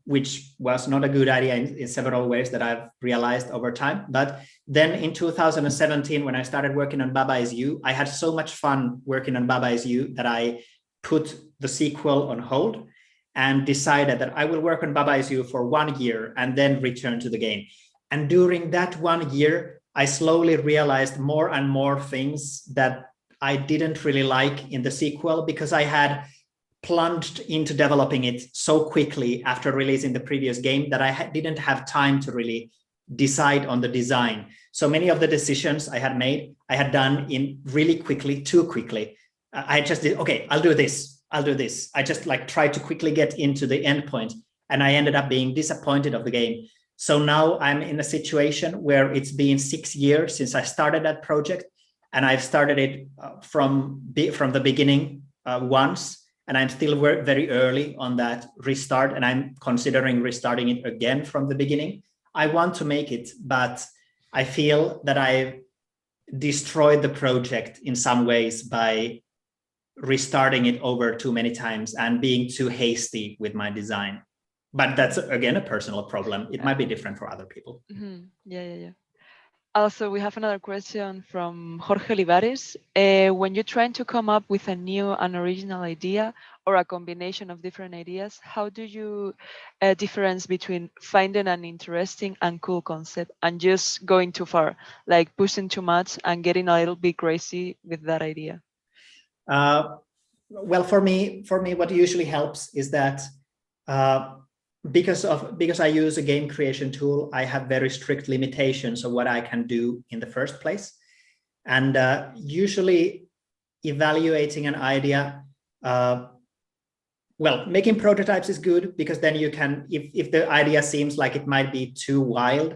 which was not a good idea in several ways that I've realized over time. But then in 2017, when I started working on Baba Is You, I had so much fun working on Baba Is You that I put the sequel on hold and decided that I will work on Baba Is You for 1 year and then return to the game. And during that 1 year, I slowly realized more and more things that I didn't really like in the sequel, because I had plunged into developing it so quickly after releasing the previous game that I didn't have time to really decide on the design. So many of the decisions I had made, I had done in really quickly, too quickly. I just did, okay, I'll do this. I just like tried to quickly get into the end point, and I ended up being disappointed of the game. So now I'm in a situation where it's been 6 years since I started that project, and I've started it from the beginning once, and I'm still very early on that restart, and I'm considering restarting it again from the beginning. I want to make it, but I feel that I've destroyed the project in some ways by restarting it over too many times and being too hasty with my design. But that's, again, a personal problem. It might be different for other people. Mm-hmm. Yeah. Also, we have another question from Jorge Olivares. When you're trying to come up with a new and original idea or a combination of different ideas, how do you difference between finding an interesting and cool concept and just going too far, like pushing too much and getting a little bit crazy with that idea? Well, for me, what usually helps is that because I use a game creation tool, I have very strict limitations of what I can do in the first place. And usually evaluating an idea, well, making prototypes is good, because then you can, if the idea seems like it might be too wild,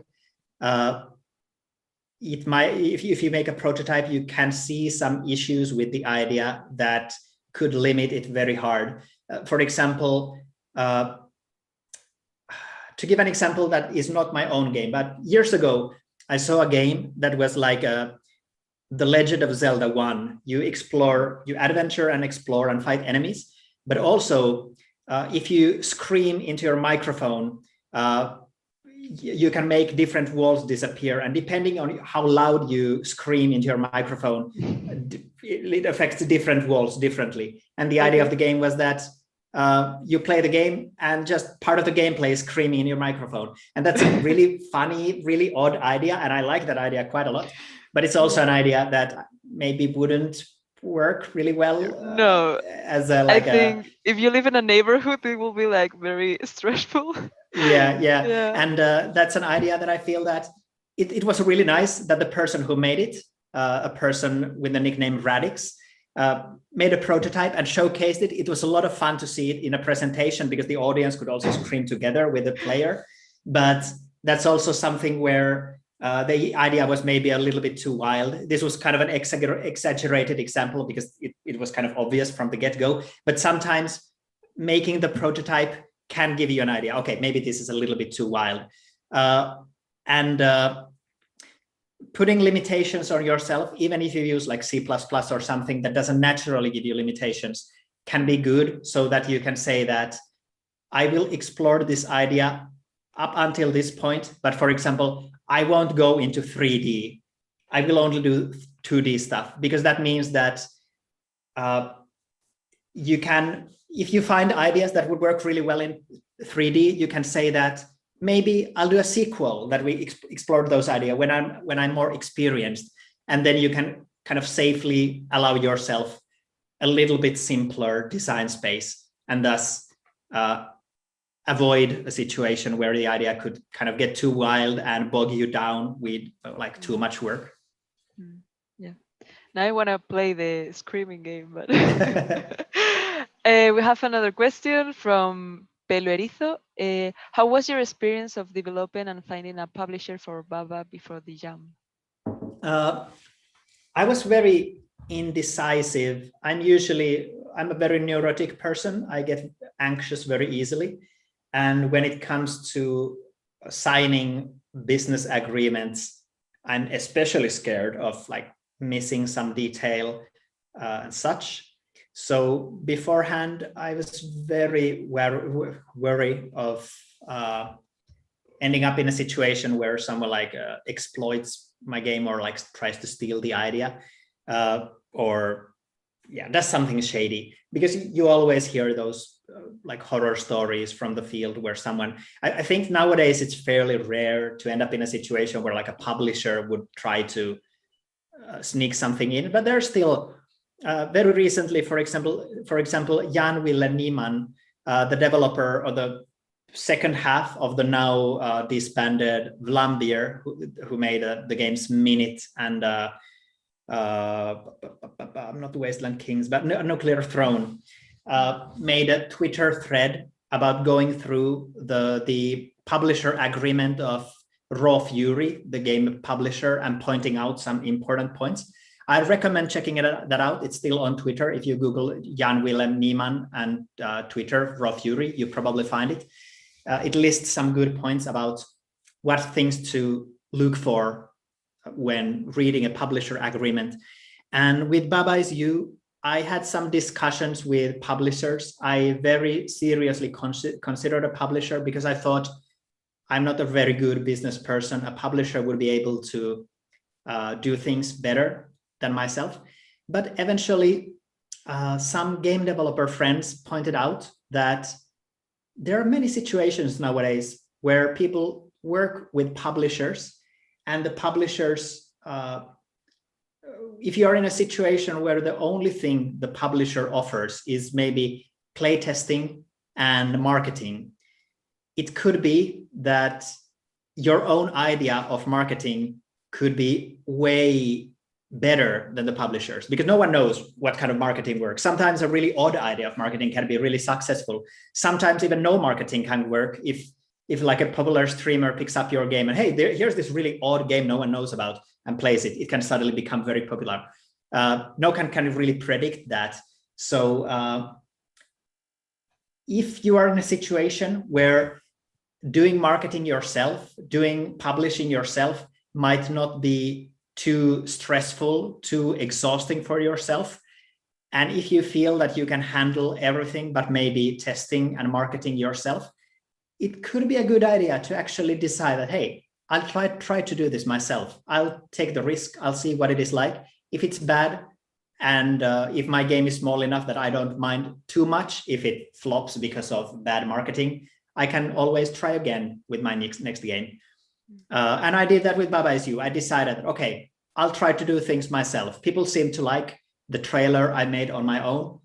it might, if you make a prototype, you can see some issues with the idea that could limit it very hard. For example, to give an example that is not my own game, but years ago, I saw a game that was like The Legend of Zelda 1. You explore, you adventure and explore and fight enemies, but also if you scream into your microphone, you can make different walls disappear, and depending on how loud you scream into your microphone, it affects the different walls differently. And the idea of the game was that you play the game and just part of the gameplay is screaming in your microphone. And that's a really funny, really odd idea. And I like that idea quite a lot, but it's also an idea that maybe wouldn't work really well. No, as a, I think if you live in a neighborhood, it will be like very stressful. Yeah. And that's an idea that I feel that it was really nice that the person who made it, a person with the nickname Radix, made a prototype and showcased it. It was a lot of fun to see it in a presentation because the audience could also scream together with the player. But that's also something where the idea was maybe a little bit too wild. This was kind of an exaggerated example because it was kind of obvious from the get-go. But sometimes making the prototype can give you an idea. Okay, maybe this is a little bit too wild. Putting limitations on yourself, even if you use like C++ or something that doesn't naturally give you limitations, can be good, so that you can say that I will explore this idea up until this point, but for example, I won't go into 3D. I will only do 2D stuff, because that means that you can, if you find ideas that would work really well in 3D, you can say that maybe I'll do a sequel that we explore those ideas when I'm more experienced, and then you can kind of safely allow yourself a little bit simpler design space, and thus avoid a situation where the idea could kind of get too wild and bog you down with like too much work. Yeah. Now I want to play the screaming game, but we have another question from Pelo Erizo. How was your experience of developing and finding a publisher for Baba before the jam? I was very indecisive. I'm a very neurotic person. I get anxious very easily. And when it comes to signing business agreements, I'm especially scared of like missing some detail and such. So beforehand, I was very wary of ending up in a situation where someone like exploits my game or like tries to steal the idea or does something shady, because you always hear those like horror stories from the field where someone, I think nowadays it's fairly rare to end up in a situation where like a publisher would try to sneak something in, but there's still very recently, for example, Jan Ville Niemann, the developer of the second half of the now disbanded Vlambeer, who made the games Minute and not the Wasteland Kings, but Nuclear Throne, made a Twitter thread about going through the publisher agreement of Raw Fury, the game publisher, and pointing out some important points. I recommend checking that out. It's still on Twitter. If you Google Jan Willem Niemann and Twitter, Raw Fury, you probably find it. It lists some good points about what things to look for when reading a publisher agreement. And with Baba Is You, I had some discussions with publishers. I very seriously considered a publisher because I thought I'm not a very good business person. A publisher would be able to do things better than myself. But eventually, some game developer friends pointed out that there are many situations nowadays where people work with publishers, and the publishers, if you're in a situation where the only thing the publisher offers is maybe playtesting and marketing, it could be that your own idea of marketing could be way better than the publishers, because no one knows what kind of marketing works. Sometimes a really odd idea of marketing can be really successful. Sometimes even no marketing can work if like a popular streamer picks up your game and, hey, here's this really odd game no one knows about, and plays it. It can suddenly become very popular. No one can really predict that. So if you are in a situation where doing marketing yourself, doing publishing yourself might not be too stressful, too exhausting for yourself. And if you feel that you can handle everything, but maybe testing and marketing yourself, it could be a good idea to actually decide that, hey, I'll try to do this myself. I'll take the risk. I'll see what it is like. If it's bad, and if my game is small enough that I don't mind too much if it flops because of bad marketing, I can always try again with my next game. And I did that with Baba Is You. I decided, okay, I'll try to do things myself. People seem to like the trailer I made on my own.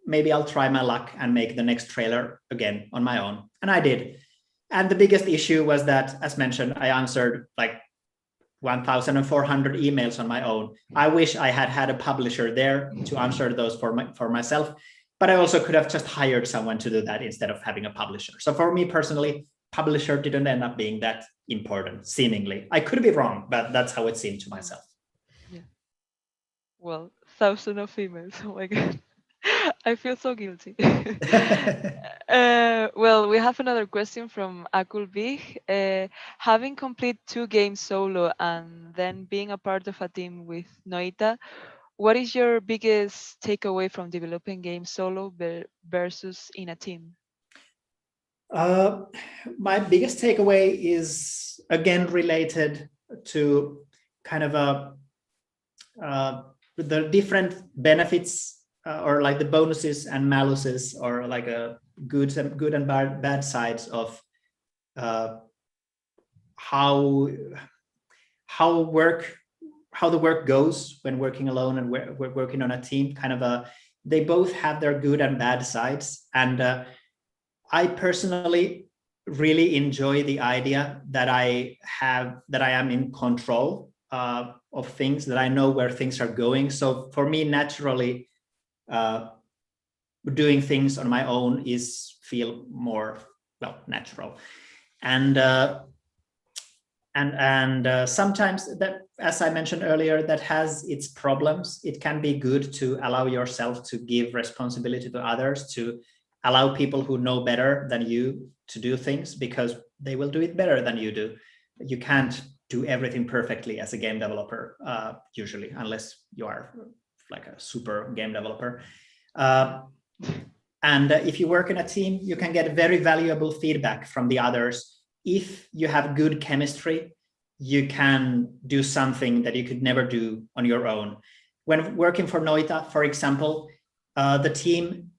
Maybe I'll try my luck and make the next trailer again on my own. And I did. And the biggest issue was that, as mentioned, I answered like 1,400 emails on my own. I wish I had had a publisher there to answer those for myself, but I also could have just hired someone to do that instead of having a publisher. So for me personally, publisher didn't end up being that important, seemingly. I could be wrong, but that's how it seemed to myself. Yeah. Well, thousands of emails. Oh my God. I feel so guilty. Well, we have another question from Akul Big. Having complete 2 games solo and then being a part of a team with Noita, what is your biggest takeaway from developing games solo versus in a team? My biggest takeaway is again related to kind of the different benefits or like the bonuses and maluses, or like a good and bad sides of how the work goes when working alone and we're working on a team. They both have their good and bad sides, and I personally really enjoy the idea that I am in control of things, that I know where things are going. So for me, naturally, doing things on my own feel more natural, and sometimes that, as I mentioned earlier, that has its problems. It can be good to allow yourself to give responsibility to others, to allow people who know better than you to do things, because they will do it better than you do. You can't do everything perfectly as a game developer, usually, unless you are like a super game developer. And if you work in a team, you can get very valuable feedback from the others. If you have good chemistry, you can do something that you could never do on your own. When working for Noita, for example, the team,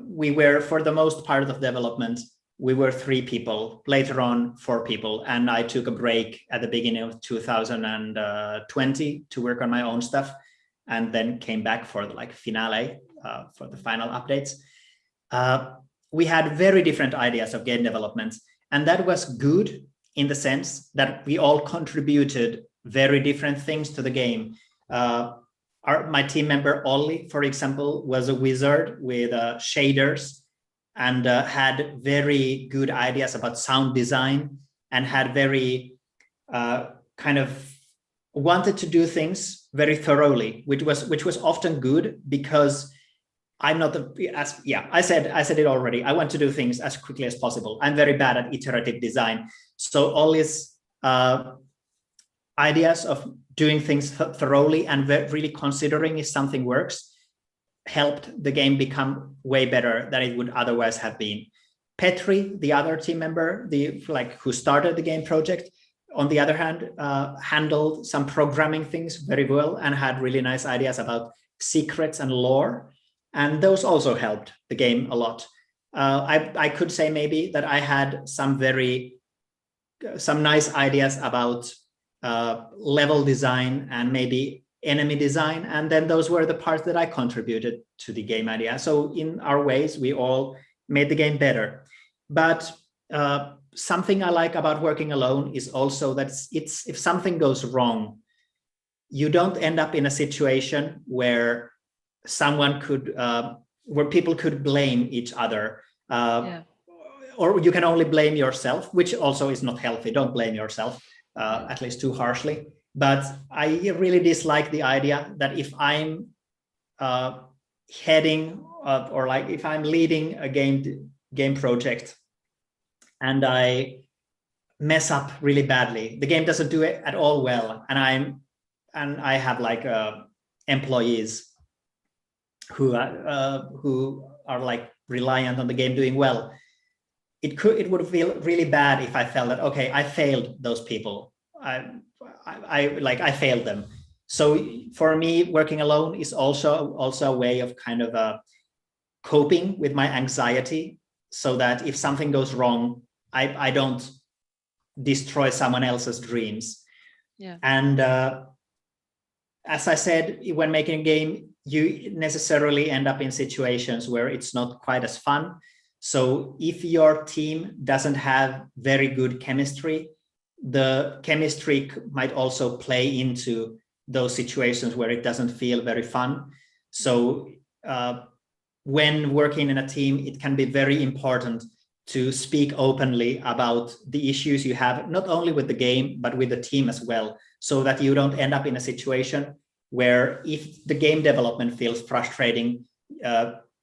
we were, for the most part of development, we were 3 people, later on 4 people, and I took a break at the beginning of 2020 to work on my own stuff, and then came back for the finale, for the final updates. We had very different ideas of game development, and that was good in the sense that we all contributed very different things to the game. My team member Olli, for example, was a wizard with shaders, and had very good ideas about sound design, and had very wanted to do things very thoroughly, which was often good, because I'm not I said it already. I want to do things as quickly as possible. I'm very bad at iterative design. So Olli's ideas of doing things thoroughly and really considering if something works helped the game become way better than it would otherwise have been. Petri, the other team member, who started the game project, on the other hand, handled some programming things very well and had really nice ideas about secrets and lore. And those also helped the game a lot. I could say maybe that I had some nice ideas about level design and maybe enemy design, and then those were the parts that I contributed to the game idea. So in our ways, we all made the game better. But something I like about working alone is also that if something goes wrong, you don't end up in a situation where where people could blame each other. Or you can only blame yourself, which also is not healthy. Don't blame yourself, at least too harshly. But I really dislike the idea that if I'm heading or if I'm leading a game project, and I mess up really badly. The game doesn't do it at all well, and I have like employees who are like reliant on the game doing well. It would feel really bad if I felt that, okay, I failed those people. I failed them. So for me, working alone is also a way of kind of coping with my anxiety, so that if something goes wrong, I don't destroy someone else's dreams. Yeah. And as I said, when making a game, you necessarily end up in situations where it's not quite as fun. So if your team doesn't have very good chemistry, the chemistry might also play into those situations where it doesn't feel very fun. So when working in a team, it can be very important to speak openly about the issues you have, not only with the game, but with the team as well, so that you don't end up in a situation where if the game development feels frustrating,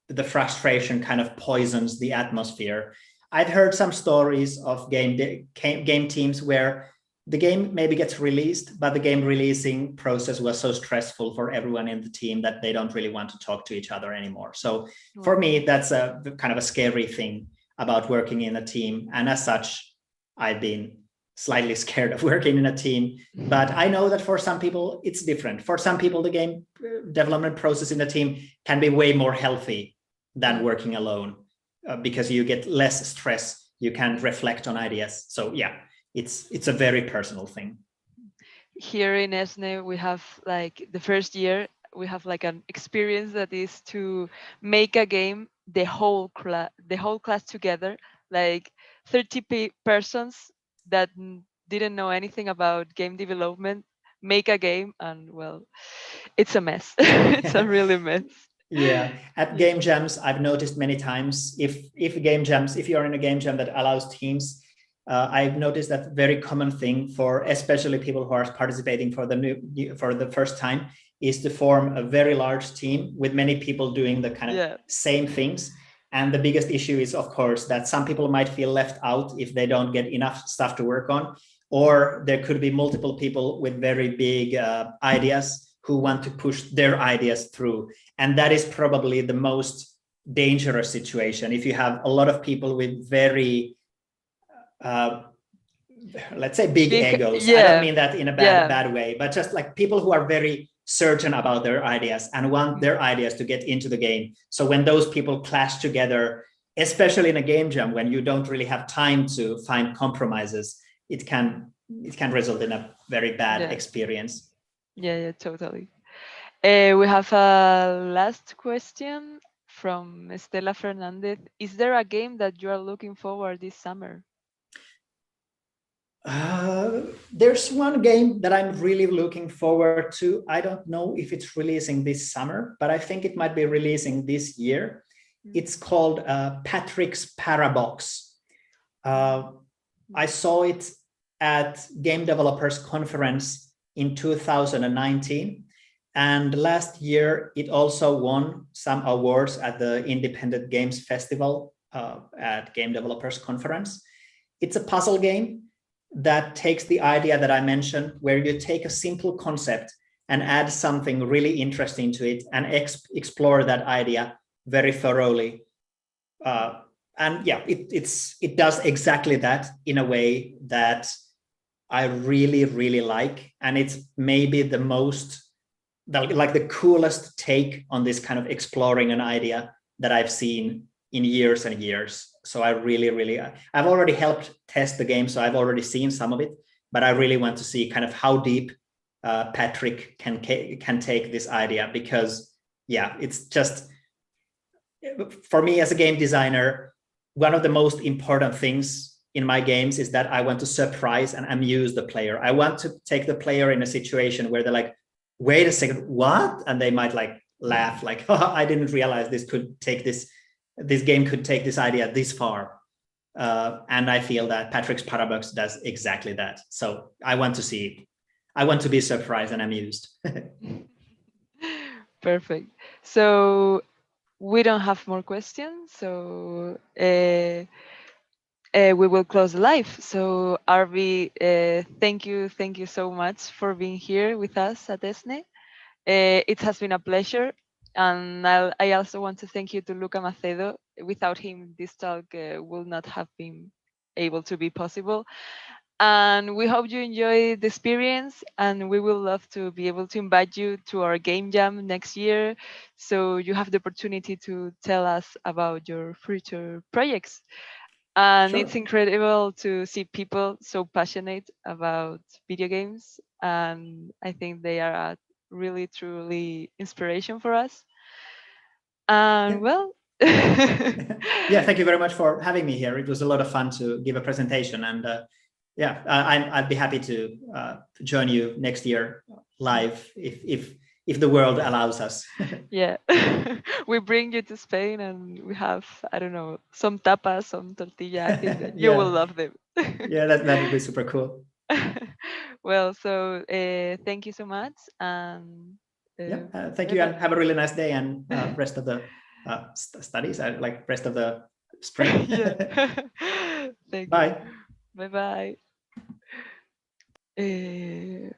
the frustration kind of poisons the atmosphere. I've heard some stories of game teams where the game maybe gets released, but the game releasing process was so stressful for everyone in the team that they don't really want to talk to each other anymore. So for me, that's a kind of a scary thing about working in a team. And as such, I've been slightly scared of working in a team. But I know that for some people, it's different. For some people, the game development process in a team can be way more healthy than working alone, because you get less stress. You can reflect on ideas. So yeah, it's a very personal thing. Here in ESNE, we have like the first year, we have like an experience that is to make a game, the whole class together, like 30 persons that didn't know anything about game development, make a game, and well, it's a mess. It's a really mess. Yeah, at game jams, I've noticed many times, if you're in a game jam that allows teams, I've noticed that very common thing for especially people who are participating for the first time is to form a very large team with many people doing the kind of same things. And the biggest issue is, of course, that some people might feel left out if they don't get enough stuff to work on, or there could be multiple people with very big ideas who want to push their ideas through. And that is probably the most dangerous situation. If you have a lot of people with very, let's say big egos. I don't mean that in a bad way, but just like people who are very certain about their ideas and want their ideas to get into the game. So when those people clash together, especially in a game jam, when you don't really have time to find compromises, it can result in a very bad experience. Yeah, totally. We have a last question from Estela Fernandez. Is there a game that you are looking forward this summer? There's one game that I'm really looking forward to. I don't know if it's releasing this summer, but I think it might be releasing this year. It's called Patrick's Parabox. I saw it at Game Developers Conference in 2019. And last year, it also won some awards at the Independent Games Festival at Game Developers Conference. It's a puzzle game that takes the idea that I mentioned, where you take a simple concept and add something really interesting to it and explore that idea very thoroughly. And yeah, it does exactly that in a way that I really, really like. And it's maybe the coolest take on this kind of exploring an idea that I've seen in years and years. So I really, I've already helped test the game, so I've already seen some of it, but I really want to see kind of how deep Patrick can take this idea, because yeah, it's just, for me as a game designer, one of the most important things in my games is that I want to surprise and amuse the player. I want to take the player in a situation where they're like, wait a second, what? And they might like laugh, like, oh, I didn't realize this game could take this idea this far. And I feel that Patrick's Parabox does exactly that. So I want to be surprised and amused. Perfect. So we don't have more questions. So we will close the live. So Arvi, thank you so much for being here with us at ESNE. It has been a pleasure. And I also want to thank you to Luca Macedo. Without him, this talk would not have been able to be possible. And we hope you enjoy the experience, and we will love to be able to invite you to our game jam next year, so you have the opportunity to tell us about your future projects. And Sure. it's incredible to see people so passionate about video games, and I think they are a really truly inspiration for us. And Yeah. well, Yeah, thank you very much for having me here. It was a lot of fun to give a presentation, and yeah, I'd be happy to join you next year live if the world allows us. yeah, we bring you to Spain, and we have, I don't know, some tapas, some tortilla. I think that you will Yeah, love them. yeah, that would be super cool. Well, so thank you so much, and Yeah, thank you, bye-bye. and have a really nice day, and rest of the studies, like rest of the spring. Yeah. Thank you. Bye. Bye bye.